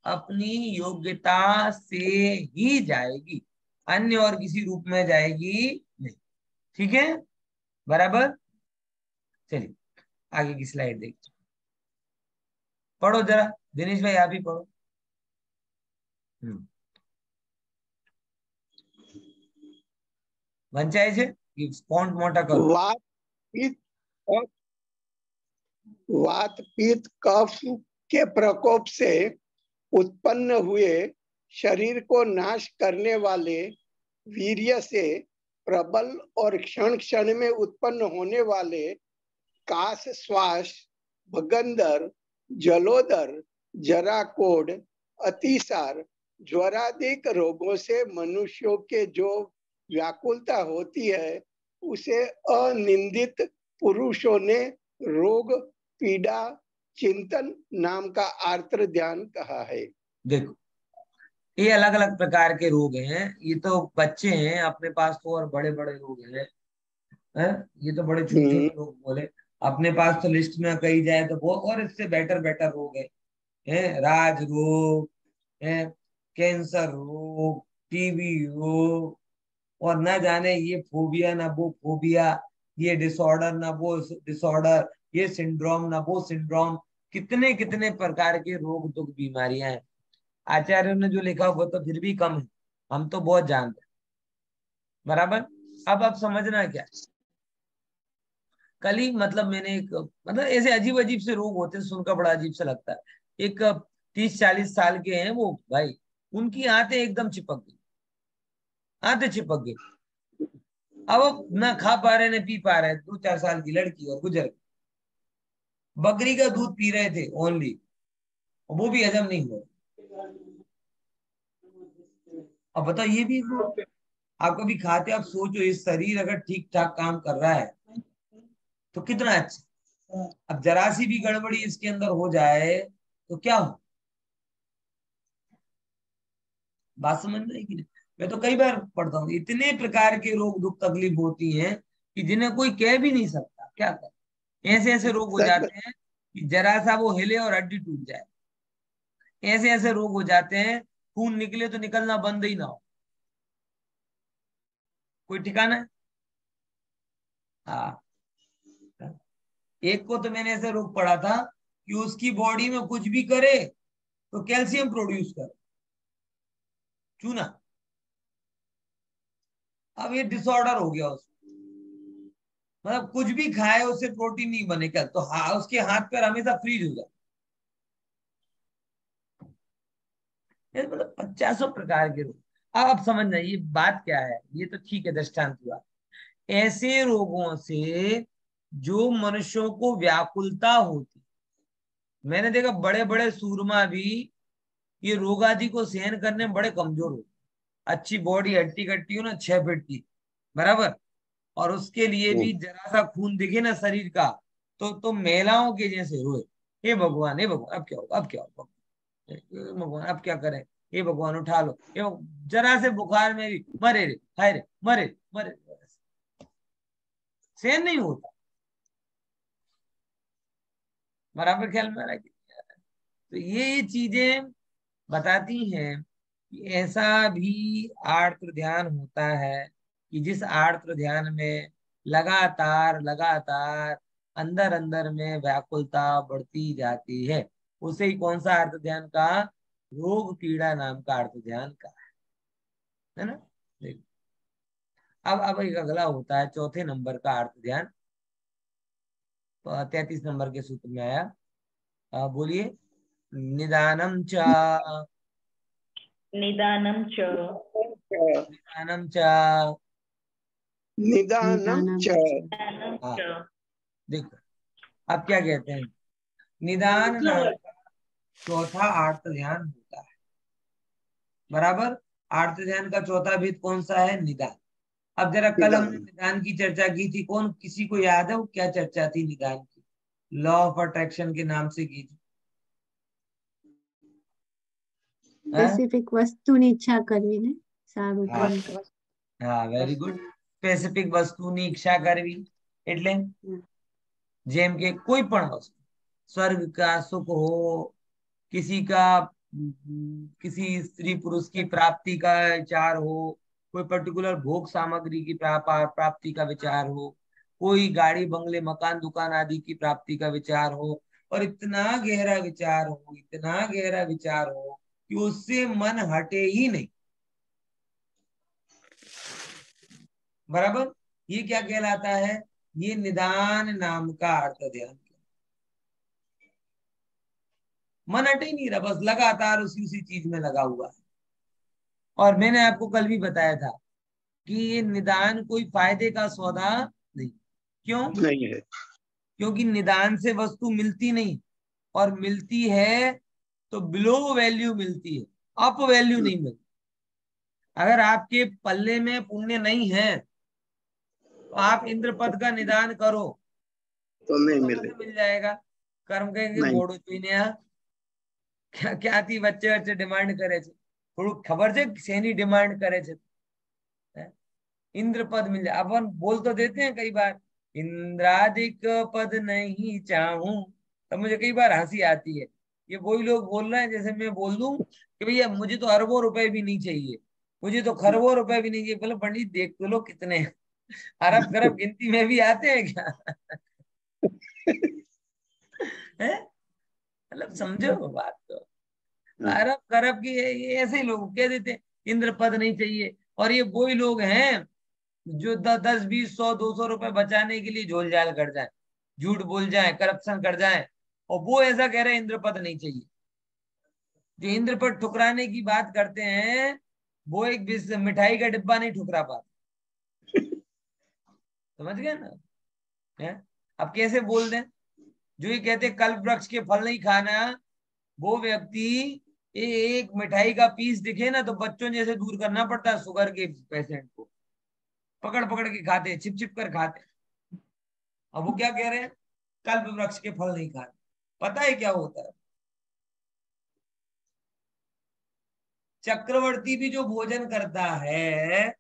अपनी योग्यता से ही जाएगी, अन्य और किसी रूप में जाएगी नहीं। ठीक है, बराबर। चलिए आगे की स्लाइड देखते, पढ़ो जरा दिनेश भाई, आप ही पढ़ो। વંચાય છે कि ફોન્ટ મોટા करो। वात पित्त कफ, वात पित्त कफ के प्रकोप से उत्पन्न हुए शरीर को नाश करने वाले वीर्य से प्रबल और क्षण क्षण में उत्पन्न होने वाले काश, श्वास, भगंदर, जलोदर, जराकोड, अतिसार, ज्वरादिक रोगों से मनुष्यों के जो व्याकुलता होती है उसे अनिंदित पुरुषों ने रोग पीड़ा चिंतन नाम का आर्त्र ध्यान कहा है। देखो ये अलग अलग प्रकार के रोग हैं, ये तो बच्चे हैं, अपने पास तो और बड़े बड़े रोग हैं, ये तो बड़े छोटे छोटे रोग बोले। अपने पास तो लिस्ट में कही जाए तो वो और इससे बेटर बेटर रोग है, राज रोग है, कैंसर रोग, टीबी रोग, और ना जाने ये फोबिया ना वो फोबिया, ये डिसऑर्डर ना वो डिसऑर्डर, ये सिंड्रोम ना वो सिंड्रोम, कितने कितने प्रकार के रोग दुख बीमारियां हैं। आचार्यों ने जो लिखा वो तो फिर भी कम है, हम तो बहुत जानते हैं। बराबर। अब आप समझना क्या, कल ही मतलब मैंने एक, मतलब ऐसे अजीब अजीब से रोग होते हैं, सुनकर बड़ा अजीब सा लगता है। एक 30-40 साल के हैं वो भाई, उनकी आंतें एकदम चिपक गई, आंतें चिपक गई। अब वो ना खा पा रहे ना पी पा रहे, 2-4 साल की लड़की और गुजर गई। बकरी का दूध पी रहे थे ओनली, वो भी हजम नहीं हुआ। अब बताओ ये भी वो, आप कभी खाते, आप सोचो ये शरीर अगर ठीक ठाक काम कर रहा है तो कितना अच्छा। अब जरा सी भी गड़बड़ी इसके अंदर हो जाए तो क्या हो। बात समझ में आई कि नहीं। मैं तो कई बार पढ़ता हूँ, इतने प्रकार के रोग दुख तकलीफ होती हैं कि जिन्हें कोई कह भी नहीं सकता क्या करे। ऐसे ऐसे रोग हो सच जाते हैं कि जरा सा वो हिले और हड्डी टूट जाए। ऐसे ऐसे रोग हो जाते हैं खून निकले तो निकलना बंद ही ना हो, कोई ठिकाना है। हाँ, एक को तो मैंने ऐसे रोग पढ़ा था कि उसकी बॉडी में कुछ भी करे तो कैल्शियम प्रोड्यूस करे, चूना। अब ये डिसऑर्डर हो गया उसको, मतलब कुछ भी खाए उससे प्रोटीन नहीं बने क्या, तो हाँ उसके हाथ पैर हमेशा फ्रीज हो जाए। ये मतलब 50 प्रकार के रोग। अब समझना ये बात क्या है, ये तो ठीक है दृष्टांत हुआ। ऐसे रोगों से जो मनुष्यों को व्याकुलता होती, मैंने देखा बड़े बड़े सूरमा भी ये रोग आदि को सहन करने में बड़े कमजोर होते। अच्छी बॉडी हट्टी कट्टी हो ना, 6 फीट की, बराबर, और उसके लिए भी जरा सा खून दिखे ना शरीर का तो महिलाओं के जैसे रोए, हे भगवान हे भगवान अब क्या होगा, अब क्या होगा, हे भगवान अब क्या करें, हे भगवान उठा लो, जरा से बुखार में भी मरे रे हाय रे मरे मरे, सहन नहीं होता। बराबर ख्याल में आ रहा है तो ये चीजें बताती हैं कि ऐसा भी आर्त ध्यान होता है कि जिस आर्त ध्यान में लगातार लगातार अंदर अंदर में व्याकुलता बढ़ती जाती है, उसे ही कौन सा अर्थ ध्यान का, रोग पीड़ा नाम का अर्थ ध्यान का है ना। देखो अब एक अगला होता है चौथे नंबर का अर्थ ध्यान, 33 नंबर के सूत्र में आया। बोलिए, निदानम च, निदानम च, निदानम च। निदानम निदानम च। निदानम हाँ, च। देखो अब क्या कहते हैं, निदान नाम का चौथा आर्त ध्यान होता है। बराबर। आर्त ध्यान का चौथा भेद कौन सा है, निदान। अब जरा कल हमने निदान निदान की चर्चा की थी, कौन किसी को याद है वो क्या चर्चा थी निदान की, लॉ ऑफ अट्रैक्शन के नाम से की थी। हाँ स्पेसिफिक वस्तुની ઈચ્છા કરવી ને સારું हाँ કામ કરવું. हाँ, वेरी गुड। स्पेसिफिक वस्तुની ઈચ્છा કરવી એટલે જેમ કે કોઈ પણ વસ્તુ, स्वर्ग का सुख हो, किसी का किसी स्त्री पुरुष की प्राप्ति का विचार हो, कोई पर्टिकुलर भोग सामग्री की प्राप्ति का विचार हो, कोई गाड़ी बंगले मकान दुकान आदि की प्राप्ति का विचार हो, और इतना गहरा विचार हो, इतना गहरा विचार हो कि उससे मन हटे ही नहीं। बराबर। ये क्या कहलाता है, ये निदान नाम का अर्थ ध्यान। मन हट ही नहीं रहा, बस लगातार उसी उसी चीज में लगा हुआ है। और मैंने आपको कल भी बताया था कि ये निदान कोई फायदे का सौदा नहीं। क्यों? नहीं है। क्योंकि निदान से वस्तु मिलती नहीं, और मिलती है तो बिलो वैल्यू मिलती है, अप वैल्यू नहीं मिलती। अगर आपके पल्ले में पुण्य नहीं है तो आप इंद्र पद का निदान करो तो नहीं तो मिले। कैसे मिल जाएगा। कर्म कहेंगे नहीं। मोड़ो चुनिया, क्या क्या थी बच्चे बच्चे डिमांड करे छे, થોડું ખબર છે શેની ડિમાન્ડ કરે છે। इंद्र पद मिल जाए, अपन बोल तो देते हैं कई बार, इंद्रादिक पद नहीं चाहूं, तब मुझे कई बार हंसी आती है। ये वही लोग बोल रहे हैं जैसे मैं बोल दूं कि भैया मुझे तो अरबों रुपए भी नहीं चाहिए, मुझे तो खरबों रुपए भी नहीं चाहिए। बोले पंडित देख तो लो कितने हैं। अरब खरब गिनती में भी आते हैं क्या? है? मतलब समझो बात तो। अरब करब की ये ऐसे ही लोग कह देते हैं इंद्र पद नहीं चाहिए, और ये वही लोग हैं जो 10, 20, 100, 200 रुपए बचाने के लिए झोल झाल कर जाए, झूठ बोल जाए, करप्शन कर जाए, और वो ऐसा कह रहे हैं इंद्र पद नहीं चाहिए। जो इंद्र पद ठुकराने की बात करते हैं वो एक मिठाई का डिब्बा नहीं ठुकरा पाते। समझ गए ना? है? अब कैसे बोल दें? जो ये कहते कल्प वृक्ष के फल नहीं खाना, वो व्यक्ति एक मिठाई का पीस दिखे ना तो बच्चों जैसे दूर करना पड़ता है शुगर के पेशेंट को, पकड़ पकड़ के खाते हैं, छिप छिप कर खाते हैं। अब वो क्या कह रहे हैं? कल्प वृक्ष के फल नहीं खाते। पता है क्या होता है? चक्रवर्ती भी जो भोजन करता है,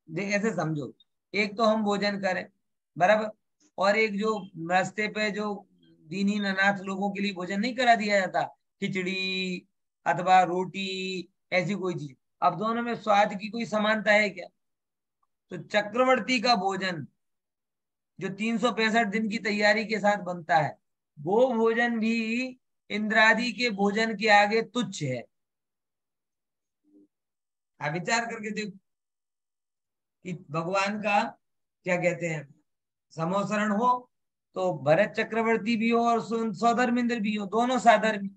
ऐसे समझो, एक तो हम भोजन करें बराबर, और एक जो रास्ते पे जो दीनी अनाथ लोगों के लिए भोजन नहीं करा दिया जाता, खिचड़ी अथवा रोटी, ऐसी कोई चीज, अब दोनों में स्वाद की कोई समानता है क्या? तो चक्रवर्ती का भोजन जो 365 दिन की तैयारी के साथ बनता है, वो भोजन भी इंद्रादि के भोजन के आगे तुच्छ है। आप विचार करके देखो कि भगवान का क्या कहते हैं समोसरण हो, तो भरत चक्रवर्ती भी हो और सौधर्मेंद्र भी हो, दोनों साधर्मी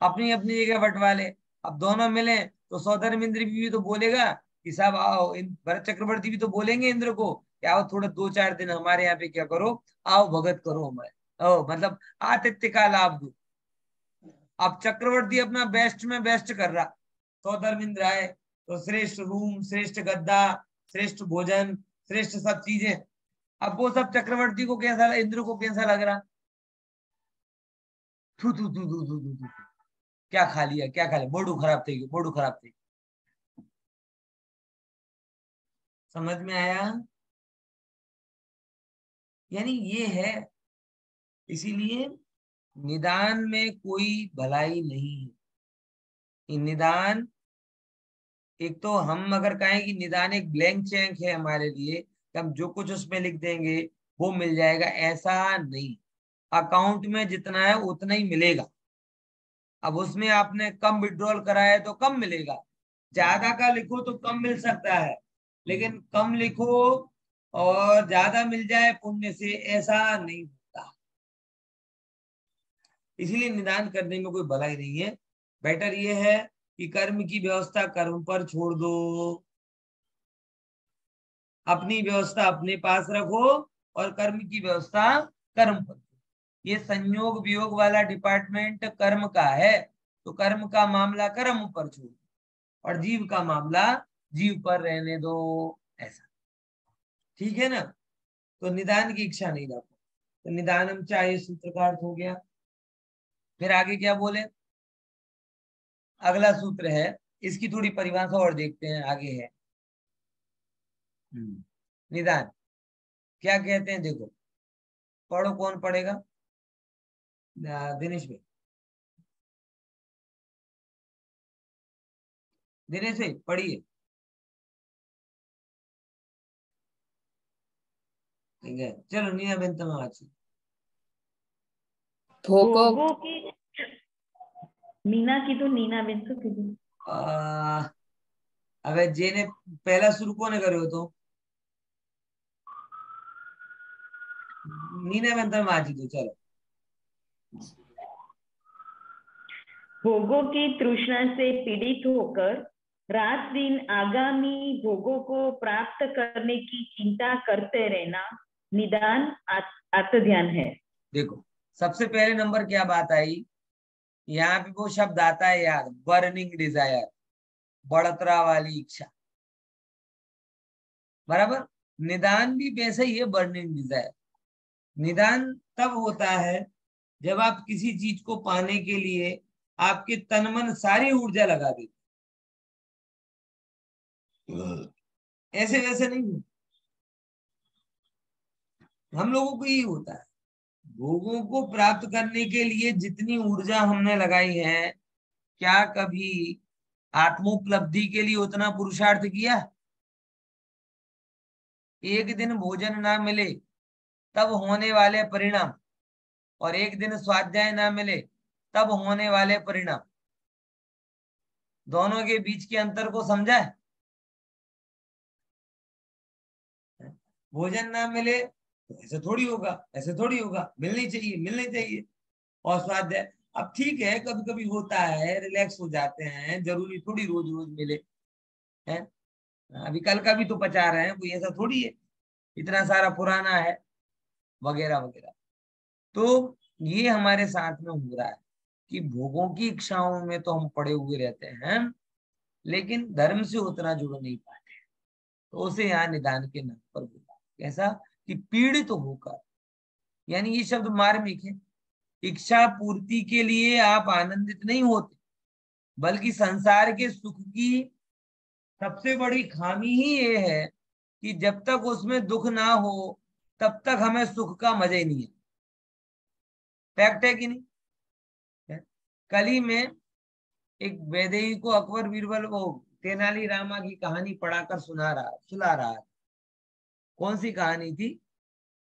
अपनी अपनी जगह बंटवा ले। अब दोनों मिले तो सौधर्मेंद्र भी तो बोलेगा कि साहब आओ, भरत चक्रवर्ती भी तो बोलेंगे इंद्र को कि आओ थोड़ा 2-4 दिन हमारे यहाँ पे क्या करो, आओ भगत करो हमारे, ओ मतलब आतिथ्य का लाभ दो। अब चक्रवर्ती अपना बेस्ट में बेस्ट कर रहा, सौधर्मेंद्र आए तो श्रेष्ठ रूम, श्रेष्ठ गद्दा, श्रेष्ठ भोजन, श्रेष्ठ सब चीजें। अब वो सब चक्रवर्ती को कैसा, इंद्र को कैसा लग रहा? थू थू थू थू थू थू थू, क्या खा लिया, क्या खा लिया, मोडू खराब थे, मोडू खराब थे। समझ में आया? यानी ये है, इसीलिए निदान में कोई भलाई नहीं है। ये निदान, एक तो हम अगर कहें कि निदान एक ब्लैंक चेक है हमारे लिए, कि हम जो कुछ उसमें लिख देंगे वो मिल जाएगा, ऐसा नहीं। अकाउंट में जितना है उतना ही मिलेगा। अब उसमें आपने कम विड्रॉल करा है तो कम मिलेगा, ज्यादा का लिखो तो कम मिल सकता है, लेकिन कम लिखो और ज्यादा मिल जाए पुण्य से, ऐसा नहीं होता। इसीलिए निदान करने में कोई भलाई नहीं है। बेटर ये है कि कर्म की व्यवस्था कर्म पर छोड़ दो, अपनी व्यवस्था अपने पास रखो और कर्म की व्यवस्था कर्म पर। ये संयोग वियोग वाला डिपार्टमेंट कर्म का है, तो कर्म का मामला कर्म पर छोड़ो और जीव का मामला जीव पर रहने दो, ऐसा ठीक है ना? तो निदान की इच्छा नहीं रखो। तो निदानम चाहिए सूत्र का अर्थ हो गया। फिर आगे क्या बोले? अगला सूत्र है, इसकी थोड़ी परिभाषा और देखते हैं, आगे है निदान क्या कहते हैं, देखो पढ़ो, कौन पढ़ेगा? दिनेश भाई, दिनेश भाई पढ़िए। ठीक है, चलो नीना बेन तुम वाची। ભોગો की मीना कीधું, नीना बेन શું કીધું? હવે જેને પહેલા शुरू કોને કર્યો હતો? नीना बेन તમે વાંચી દો, चलो। भोगों की तृष्णा से पीड़ित होकर रात दिन आगामी भोगों को प्राप्त करने की चिंता करते रहना निदान आत्मध्यान है। देखो सबसे पहले नंबर क्या बात आई, यहाँ पे वो शब्द आता है याद, बर्निंग डिजायर, बढ़तरा वाली इच्छा, बराबर। निदान भी वैसे ही है, बर्निंग डिजायर। निदान तब होता है जब आप किसी चीज को पाने के लिए आपके तन मन सारी ऊर्जा लगा देते, ऐसे वैसे नहीं। हम लोगों को यही होता है, भोगों को प्राप्त करने के लिए जितनी ऊर्जा हमने लगाई है, क्या कभी आत्मोपलब्धि के लिए उतना पुरुषार्थ किया? एक दिन भोजन ना मिले तब होने वाले परिणाम, और एक दिन स्वाध्याय ना मिले तब होने वाले परिणाम, दोनों के बीच के अंतर को समझा है? भोजन ना मिले तो ऐसे थोड़ी होगा, ऐसे थोड़ी होगा, मिलनी चाहिए, मिलनी चाहिए। और स्वाध्याय, अब ठीक है कभी कभी होता है, रिलैक्स हो जाते हैं, जरूरी थोड़ी रोज रोज मिले है। अभी कल का भी तो पचा रहे हैं, कोई ऐसा थोड़ी है, इतना सारा पुराना है वगैरह वगैरह। तो ये हमारे साथ में हो रहा है कि भोगों की इच्छाओं में तो हम पड़े हुए रहते हैं, लेकिन धर्म से उतना जुड़ नहीं पाते। तो उसे यहाँ निदान के नाम पर बोला कैसा कि पीड़ित तो होकर, यानी ये शब्द मार्मिक है। इच्छा पूर्ति के लिए आप आनंदित नहीं होते, बल्कि संसार के सुख की सबसे बड़ी खामी ही ये है कि जब तक उसमें दुख ना हो तब तक हमें सुख का मजा ही नहीं है। फैक्ट है कि नहीं? कल ही में एक वैदेही को अकबर बीरबल वो तेनाली रामा की कहानी पढ़ाकर सुना रहा था। कौन सी कहानी थी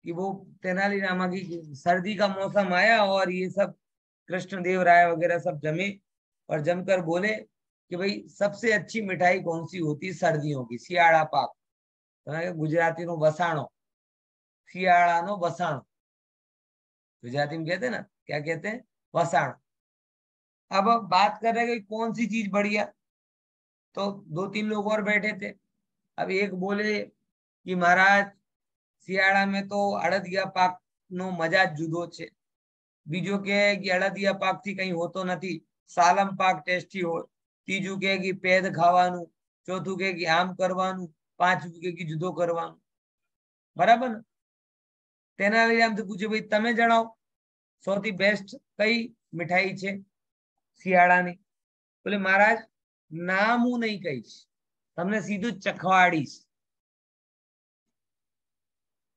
कि वो तेनाली रामा की, सर्दी का मौसम आया और ये सब कृष्णदेव राय वगैरह सब जमे और जमकर बोले कि भाई सबसे अच्छी मिठाई कौन सी होती है सर्दियों की? सियाड़ा पाक। तो गुजराती नो बसाणो, सियाड़ा नो बसाणो, गुजराती में कहते ना, क्या कहते हैं? वसाण। अब बात कर रहे हैं कि कौन सी चीज बढ़िया, तो दो तीन लोग और बैठे थे। अब एक बोले कि महाराज શિયાળા में तो અડદિયા પાક નો મજા જ જુદો છે। બીજો કહે કે અડદિયા પાક થી કઈ હોતો નથી, સાલમ પાક ટેસ્ટી હોય। ત્રીજું કહે કે પેદ ખાવાનું, ચોથું કહે કે આમ કરવાનું, પાંચમું કહે કે જુદો કરવાનું। બરાબર ને? તેનાલીરામ થી પૂછે ભાઈ તમે જણાવો સૌથી બેસ્ટ કઈ મિઠાઈ છે શિયાળાની? બોલે મહારાજ નામ હું નહીં કહીશ, તમને સીધું ચખવાડીશ।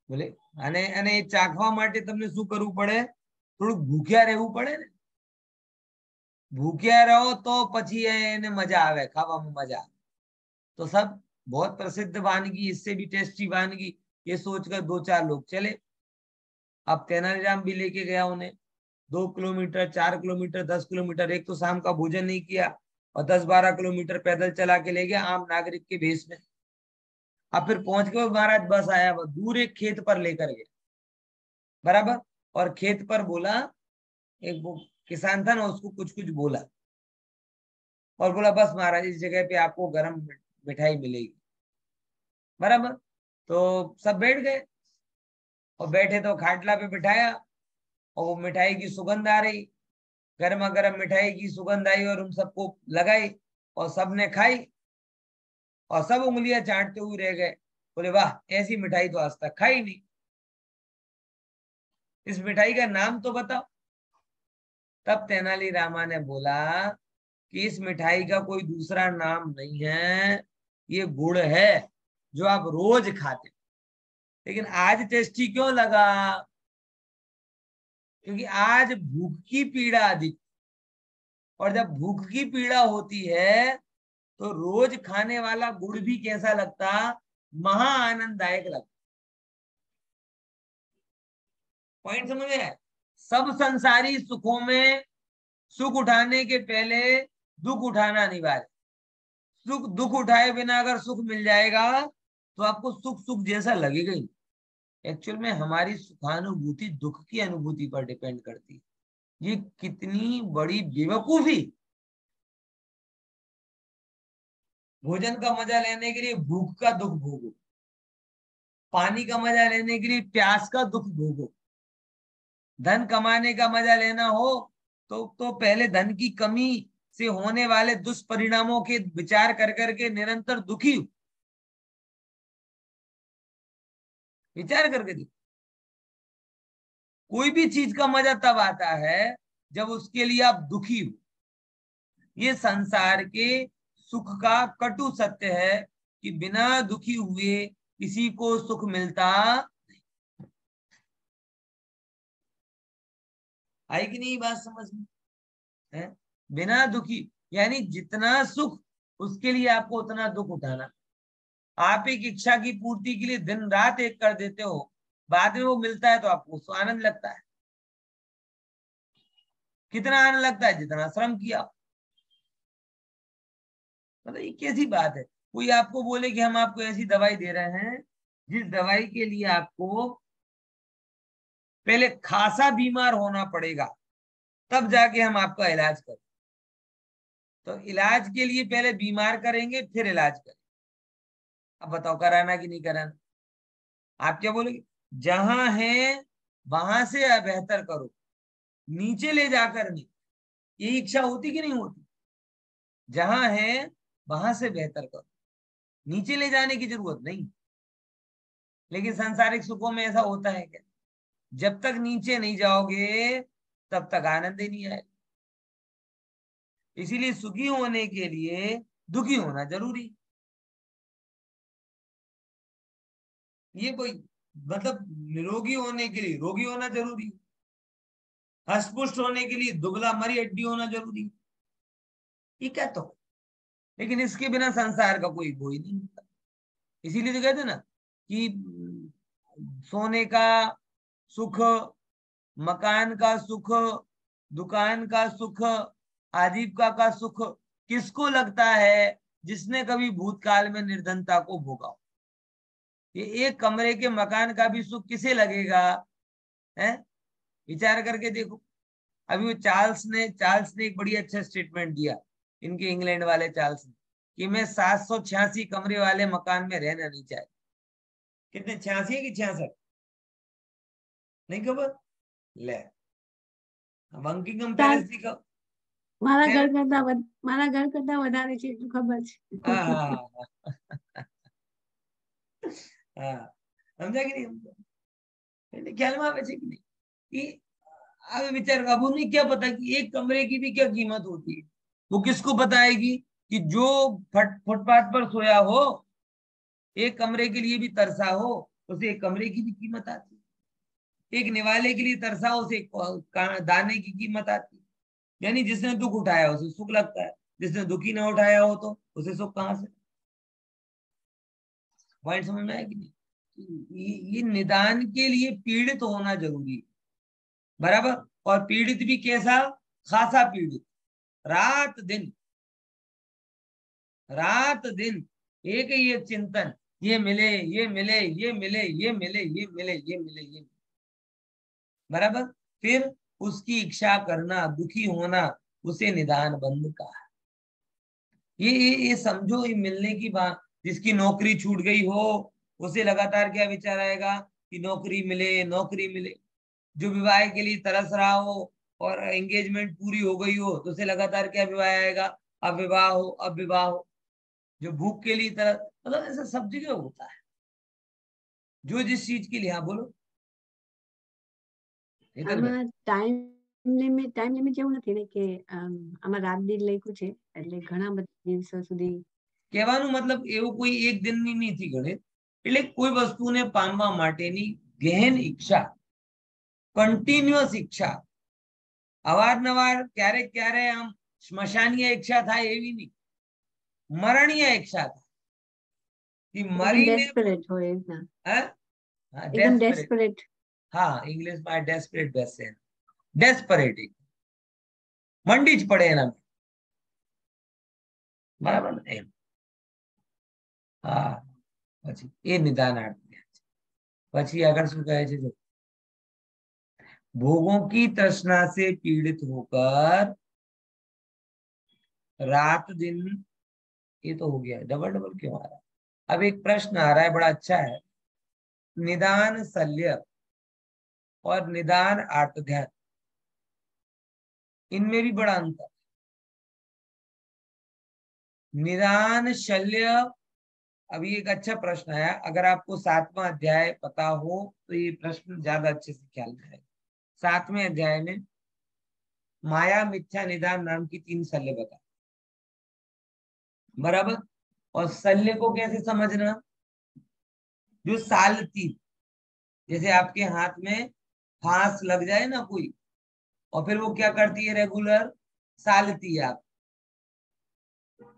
બોલે અને અને એ ચાખવા માટે તમને શું કરવું પડે? થોડુંક ભૂખ્યા રહેવું પડે ને। भूख्या रहो तो પછી એને મજા આવે, ખાવામાં મજા આવે। तो सब बहुत प्रसिद्ध वानगी, इससे भी टेस्टी वानगी, ये सोचकर दो चार लोग चले। अब तेनालीराम भी लेके गया उन्हें 2 किलोमीटर, 4 किलोमीटर, 10 किलोमीटर। एक तो शाम का भोजन नहीं किया और 10-12 किलोमीटर पैदल चला के ले गया आम नागरिक के भेष में। अब फिर पहुंच गए महाराज, बस आया, वो दूर एक खेत पर लेकर गया, बराबर। और खेत पर बोला, एक वो किसान था ना, उसको कुछ कुछ बोला और बोला बस महाराज इस जगह पे आपको गरम मिठाई मिलेगी, बराबर। तो सब बैठ गए और बैठे तो खाटला पे बिठाया और वो मिठाई की सुगंध आ रही, गर्मा गर्म मिठाई की सुगंध आई और उन सबको लगाई और सबने खाई और सब उंगलियां चाटते हुए रह गए। बोले वाह, ऐसी मिठाई तो आज तक खाई नहीं, इस मिठाई का नाम तो बताओ। तब तेनाली रामा ने बोला कि इस मिठाई का कोई दूसरा नाम नहीं है, ये गुड़ है जो आप रोज खाते, लेकिन आज टेस्टी क्यों लगा? क्योंकि आज भूख की पीड़ा अधिक, और जब भूख की पीड़ा होती है तो रोज खाने वाला गुड़ भी कैसा लगता? महा आनंददायक लगता। पॉइंट समझ में? सब संसारी सुखों में सुख उठाने के पहले दुख उठाना अनिवार्य। सुख दुख उठाए बिना अगर सुख मिल जाएगा तो आपको सुख सुख जैसा लगेगा ही। एक्चुअल में हमारी सुखानुभूति दुख की अनुभूति पर डिपेंड करती है। ये कितनी बड़ी बेवकूफी। भोजन का मजा लेने के लिए भूख का दुख भोगो, पानी का मजा लेने के लिए प्यास का दुख भोगो, धन कमाने का मजा लेना हो तो पहले धन की कमी से होने वाले दुष्परिणामों के विचार कर करके निरंतर दुखी हो। विचार करके देखो, कोई भी चीज का मजा तब आता है जब उसके लिए आप दुखी हो। ये संसार के सुख का कटु सत्य है कि बिना दुखी हुए किसी को सुख मिलता। आई कि नहीं बात समझ में? है बिना दुखी, यानी जितना सुख उसके लिए आपको उतना दुख उठाना। आप एक इच्छा की पूर्ति के लिए दिन रात एक कर देते हो, बाद में वो मिलता है तो आपको आनंद लगता है। कितना आने लगता है? जितना श्रम किया। मतलब ये कैसी बात है? कोई आपको बोले कि हम आपको ऐसी दवाई दे रहे हैं जिस दवाई के लिए आपको पहले खासा बीमार होना पड़ेगा, तब जाके हम आपका इलाज करें। तो इलाज के लिए पहले बीमार करेंगे, फिर इलाज करेंगे। अब बताओ कराना कि नहीं कराना? आप क्या बोलोगे? जहां है वहां से बेहतर करो, नीचे ले जाकर नहीं। ये इच्छा होती कि नहीं होती? जहां है वहां से बेहतर करो, नीचे ले जाने की जरूरत नहीं। लेकिन सांसारिक सुखों में ऐसा होता है क्या? जब तक नीचे नहीं जाओगे तब तक आनंद ही नहीं आएगा। इसीलिए सुखी होने के लिए दुखी होना जरूरी। ये कोई मतलब निरोगी होने के लिए रोगी होना जरूरी, हष्टपुष्ट होने के लिए दुबला मरी हड्डी होना जरूरी। ये क्या तो, लेकिन इसके बिना संसार का कोई वो ही नहीं होता। इसीलिए तो कहते ना कि सोने का सुख, मकान का सुख, दुकान का सुख, आजीविका का सुख किसको लगता है? जिसने कभी भूतकाल में निर्धनता को भोगा हो। ये एक कमरे के मकान का भी सुख किसे लगेगा? है, विचार करके देखो। अभी वो चार्ल्स ने एक बड़ी अच्छा स्टेटमेंट दिया, इनके इंग्लैंड वाले चार्ल्स ने, कि मैं 786 कमरे वाले मकान में रहना नहीं चाहता। कितने, 86 है कि 66? नहीं खबर? ले, बंकिंगम पैलेस दिखाओ। મારા ઘર કરતા વધારે છે એટલું ખબર છે. સમજા કે નહીં? એટલે ખ્યાલમાં આવે છે કે નહીં? कि आगे विचार अब उन्हें क्या पता कि एक कमरे की भी क्या कीमत होती है? वो किसको बताएगी कि जो फुटपाथ पर सोया हो, एक कमरे के लिए भी तरसा हो, उसे एक कमरे की भी कीमत आती है। एक निवाले के लिए तरसा हो, उसे दाने की कीमत आती है। यानी जिसने दुख उठाया उसे सुख लगता है, जिसने दुखी ना उठाया हो तो उसे सुख कहां से? पॉइंट समझ में आया कि नहीं? ये निदान के लिए पीड़ित होना जरूरी है, बराबर। और पीड़ित भी कैसा? खासा पीड़ित, रात दिन रात दिन एक ही एक चिंतन, ये मिले ये मिले ये मिले ये मिले ये मिले ये मिले ये मिले, बराबर। फिर उसकी इच्छा करना, दुखी होना, उसे निदान बंद कहा। ये समझो, ये मिलने की बात। जिसकी नौकरी छूट गई हो उसे लगातार क्या विचार आएगा कि नौकरी मिले नौकरी मिले। जो विवाह के लिए तरस रहा हो और एंगेजमेंट पूरी हो गई हो तो उसे लगातार क्या विवाह आएगा? अब विवाह हो, अब विवाह हो। जो भूख के लिए तरस, मतलब ऐसा सब जगह होता है, जो जिस चीज के लिए। हाँ बोलो। આમાં ટાઈમ લિમિટ જેવું નથી ને કે આમાં રાત દિન લખ્યું છે એટલે ઘણા બધા દિવસો સુધી. કહેવાનું મતલબ એવું કોઈ એક દિનની નથી ગણિત, એટલે કોઈ વસ્તુને પામવા માટેની ગહેન ઈચ્છા, કન્ટિન્યુઅસ ઈચ્છા, અવારનવાર ક્યારેક ક્યારે આમ સ્મશાનીય ઈચ્છા થાય એવી નહીં, મરણીય ઈચ્છા થાય कि मरीने डेस्परेट हो एकदम. हाँ एकदम डेस्परेट. हाँ, इंग्लिश में डेस्परेट बेस्ट है, डेस्परेट मंडी ज पड़े एना, बराबर ने एम। हाँ, પછી એ નિદાનાર્થ છે। પછી આગળ શું કહે છે? જો भोगों की तृष्णा से पीड़ित होकर रात दिन, ये तो हो गया, डबल डबल क्यों आ रहा है? अब एक प्रश्न आ रहा है, बड़ा अच्छा है। निदान शल्य और निदान आर्तध्यान, इनमें भी बड़ा अंतर। निदान शल्य, अभी एक अच्छा प्रश्न आया, अगर आपको 7वां अध्याय पता हो तो ये प्रश्न ज्यादा अच्छे से ख्याल में आएगा। 7वें अध्याय में माया मिथ्या निदान नाम की 3 शल्य बता, बराबर। और शल्य को कैसे समझना? जो सालती, जैसे आपके हाथ में फांस लग जाए ना कोई, और फिर वो क्या करती है? रेगुलर सालती है। आप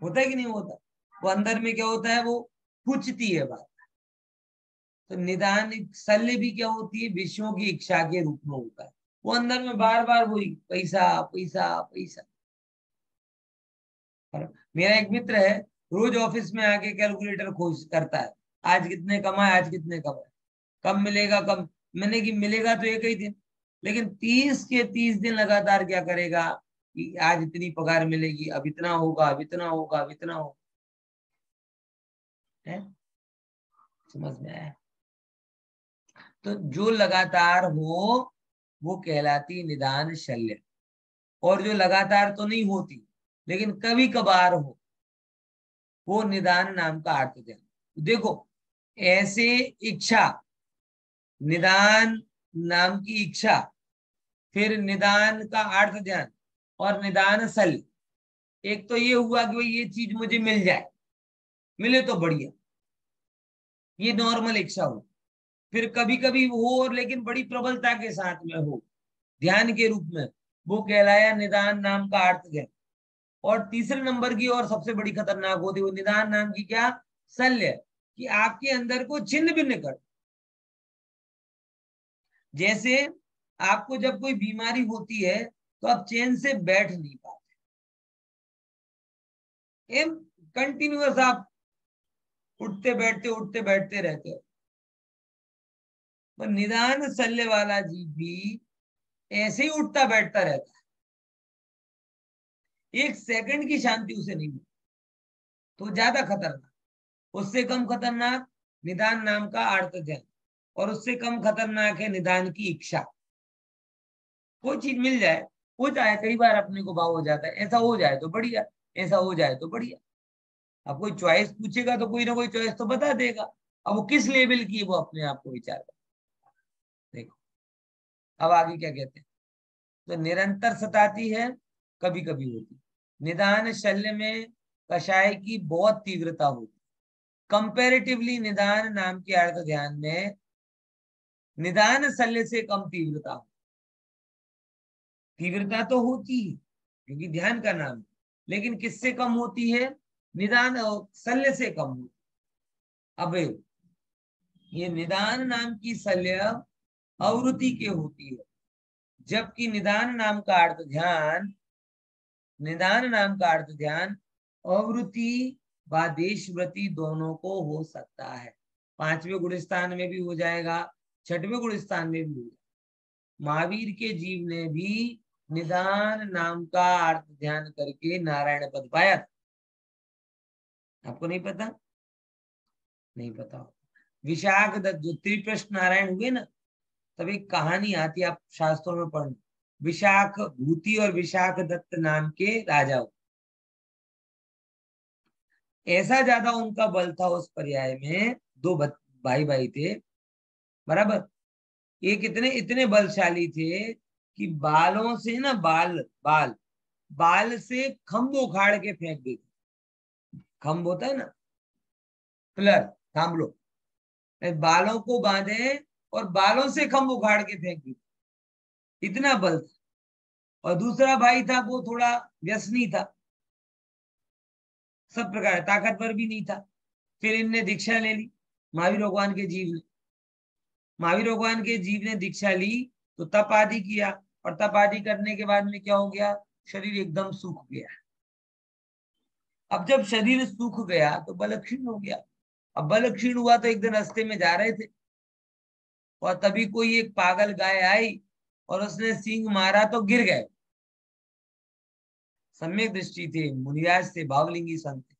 होता है कि नहीं होता? वो अंदर में क्या होता है? वो पूछती है बात। तो निदान शल्य भी क्या होती है? विषयों की इच्छा के रूप में होता है। वो अंदर में बार बार वही पैसा पैसा पैसा। मेरा एक मित्र है, रोज ऑफिस में आके कैलकुलेटर खोज करता है, आज कितने कमाए, आज कितने कमाए, कब मिलेगा कब। मैंने कि मिलेगा तो एक ही दिन, लेकिन 30 के 30 दिन लगातार क्या करेगा कि आज इतनी पगार मिलेगी, अब इतना होगा, अब इतना होगा, अब इतना होगा। है समझ में आया? तो जो लगातार हो वो कहलाती निदान शल्य, और जो लगातार तो नहीं होती लेकिन कभी कभार हो वो निदान नाम का अर्थ ध्यान। देखो ऐसे इच्छा, निदान नाम की इच्छा, फिर निदान का अर्थ ध्यान और निदान शल्य। एक तो ये हुआ कि भाई ये चीज मुझे मिल जाए, मिले तो बढ़िया, ये नॉर्मल इच्छा हो। फिर कभी कभी हो और लेकिन बड़ी प्रबलता के साथ में हो, ध्यान के रूप में, वो कहलाया निदान नाम का अर्थ ध्यान। और तीसरे नंबर की और सबसे बड़ी खतरनाक होती है वो निदान नाम की क्या, शल्य, कि आपके अंदर को छिन्न भिन्न कर। जैसे आपको जब कोई बीमारी होती है तो आप चैन से बैठ नहीं पाते, कंटिन्यूअस आप उठते बैठते रहते हो। पर निदान शल्य वाला जीव भी ऐसे ही उठता बैठता रहता है, एक सेकंड की शांति उसे नहीं मिलती। तो ज्यादा खतरनाक, उससे कम खतरनाक निदान नाम का अर्थ ध्यान, और उससे कम खतरनाक है निदान की इच्छा। कोई चीज मिल जाए, हो जाए, कई बार अपने को भाव हो जाता है, ऐसा हो जाए तो बढ़िया, ऐसा हो जाए तो बढ़िया। अब कोई चॉइस पूछेगा तो कोई ना कोई चॉइस तो बता देगा, अब वो किस लेवल की है वो अपने आप को विचार कर। देखो अब आगे क्या कहते हैं, तो निरंतर सताती है, कभी कभी होती। निदान शल्य में कषाय की बहुत तीव्रता होती, कंपैरेटिवली निदान नाम के अर्थ ध्यान में निदान शल्य से कम तीव्रता हो। तीव्रता तो होती है क्योंकि ध्यान का नाम है, लेकिन किससे कम होती है, निदान शल्य से कम होती। अब ये निदान नाम की शल्य आवृत्ति के होती है, जबकि निदान नाम का अर्थ ध्यान, निदान नाम का अर्थ ध्यान आवृत्ति व देशव्रति दोनों को हो सकता है। 5वें गुण स्थान में भी हो जाएगा, 6वें गुण स्थान में भी हो जाएगा। महावीर के जीव ने भी निदान नाम का अर्थ ध्यान करके नारायण पद पाया था। आपको नहीं पता? नहीं पता। विशाख दत्त जो त्रिप्रश्न नारायण हुए ना, तब एक कहानी आती है, आप शास्त्रों में पढ़ना, विशाख भूति और विशाख दत्त नाम के राजा। ऐसा ज्यादा उनका बल था उस पर्याय में, दो भाई भाई थे बराबर, एक इतने इतने बलशाली थे कि बालों से ना, बाल से खंभ उखाड़ के फेंक देते। खंभ होता है ना, पिलर, थांबलो, बालों को बांधे और बालों से खंभ उखाड़ के फेंक देते, इतना बल था। और दूसरा भाई था वो थोड़ा व्यसनी था, सब प्रकार ताकतवर भी नहीं था। फिर इनने दीक्षा ले ली, महावीर भगवान के जीव ने, महावीर भगवान के जीव ने दीक्षा ली तो तप आदि किया, और तप आदि करने के बाद में क्या हो गया, शरीर एकदम सूख गया। अब जब शरीर सूख गया तो बल क्षीण हो गया। अब बल क्षीण हुआ तो एक दिन रास्ते में जा रहे थे और तभी कोई एक पागल गाय आई और उसने सींग मारा तो गिर गए। सम्यक दृष्टि थे, मुनिराज थे, भावलिंगी संत थे।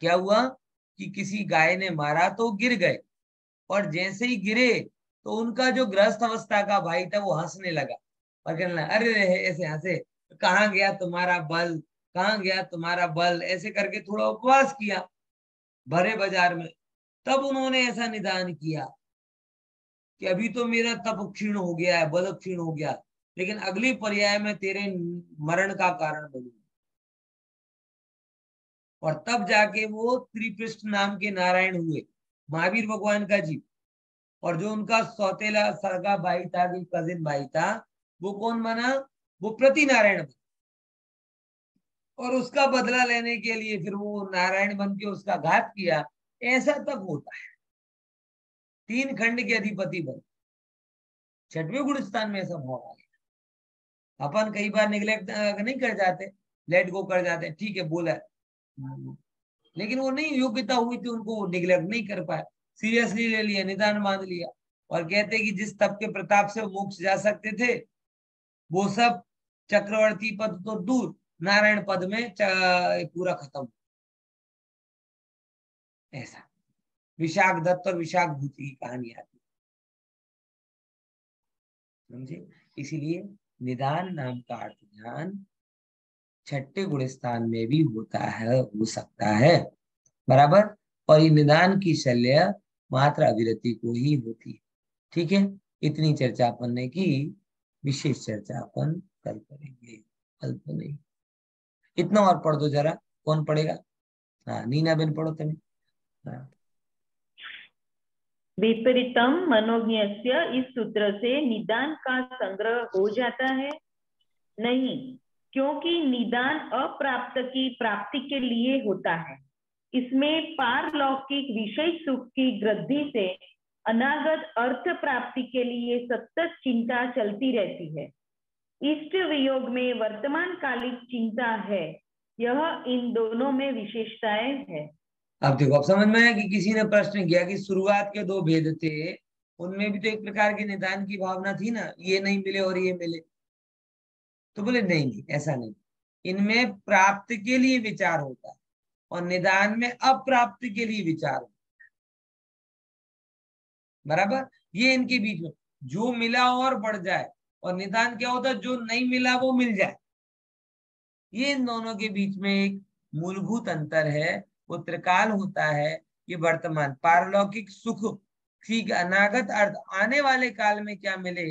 क्या हुआ कि किसी गाय ने मारा तो गिर गए, और जैसे ही गिरे तो उनका जो गृहस्थ अवस्था का भाई था वो हंसने लगा और कहने लगा, अरे ऐसे हंसे, कहाँ गया तुम्हारा बल, कहाँ गया तुम्हारा बल, ऐसे करके थोड़ा उपवास किया भरे बाजार में। तब उन्होंने ऐसा निदान किया कि अभी तो मेरा तप क्षीण हो गया है, बल क्षीण हो गया, लेकिन अगली पर्याय में तेरे मरण का कारण बनूंगा। और तब जाके वो त्रिपृष्ठ नाम के नारायण हुए, महावीर भगवान का जीव। और जो उनका सौतेला सगा भाई था, कजिन भाई था, वो कौन बना, वो प्रति नारायण बना। और उसका बदला लेने के लिए फिर वो नारायण बन के उसका घात किया। ऐसा तब होता है, 3 खंड के अधिपति बन। छठवें गुण स्थान में ऐसा भाव आ गया। अपन कई बार निग्लेक्ट नहीं कर जाते, लेट गो कर जाते, ठीक है बोला लेकिन वो नहीं योग्यता हुई थी उनको, निग्लेक्ट नहीं कर पाए, सीरियसली ले लिया, निदान मान लिया, और कहते कि जिस तप के प्रताप से मोक्ष जा सकते थे वो सब चक्रवर्ती पद तो दूर, नारायण पद में पूरा खत्म। ऐसा विशाख दत्त और विशाख भूति की कहानी आती, समझे। इसीलिए निदान नाम का अर्थ ध्यान छठे गुण स्थान में भी होता है, हो सकता है, बराबर। और ये निदान की शल्य मात्र अविरति को ही होती है। ठीक है, इतनी चर्चा अपन ने की, विशेष चर्चा अपन कल करेंगे, कल तो नहीं। इतना और पढ़ दो जरा, कौन पढ़ेगा? हाँ नीना बेन पढ़ो तुम। हाँ। विपरीतम मनोज्ञस्य इस सूत्र से निदान का संग्रह हो जाता है? नहीं, क्योंकि निदान अप्राप्त की प्राप्ति के लिए होता है। इसमें पारलौकिक विषय सुख की वृद्धि से अनागत अर्थ प्राप्ति के लिए सतत चिंता चलती रहती है। इष्ट वियोग में वर्तमान कालिक चिंता है, यह इन दोनों में विशेषताएं है। अब देखो, अब समझ में आया कि किसी ने प्रश्न किया कि शुरुआत के दो भेद थे, उनमें भी तो एक प्रकार की निदान की भावना थी ना, ये नहीं मिले और ये मिले, तो बोले नहीं नहीं ऐसा नहीं, इनमें प्राप्त के लिए विचार होता है और निदान में अप्राप्त के लिए विचार होता है, बराबर। ये इनके बीच में जो मिला और बढ़ जाए, और निदान क्या होता है, जो नहीं मिला वो मिल जाए। ये इन दोनों के बीच में एक मूलभूत अंतर है, वो त्रिकाल होता है। ये वर्तमान पारलौकिक सुख, ठीक अनागत अर्थ आने वाले काल में क्या मिले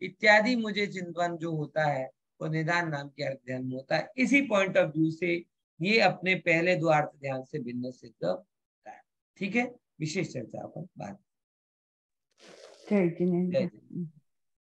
इत्यादि मुझे चिंतन जो होता है वो निदान नाम के अर्थ ध्यान में होता है। इसी पॉइंट ऑफ व्यू से ये अपने पहले दो अर्थ ध्यान से भिन्न सिद्ध होता है। ठीक है, विशेष चर्चा अपन बात। जय जिनेंद्र। जय जिनेंद्र।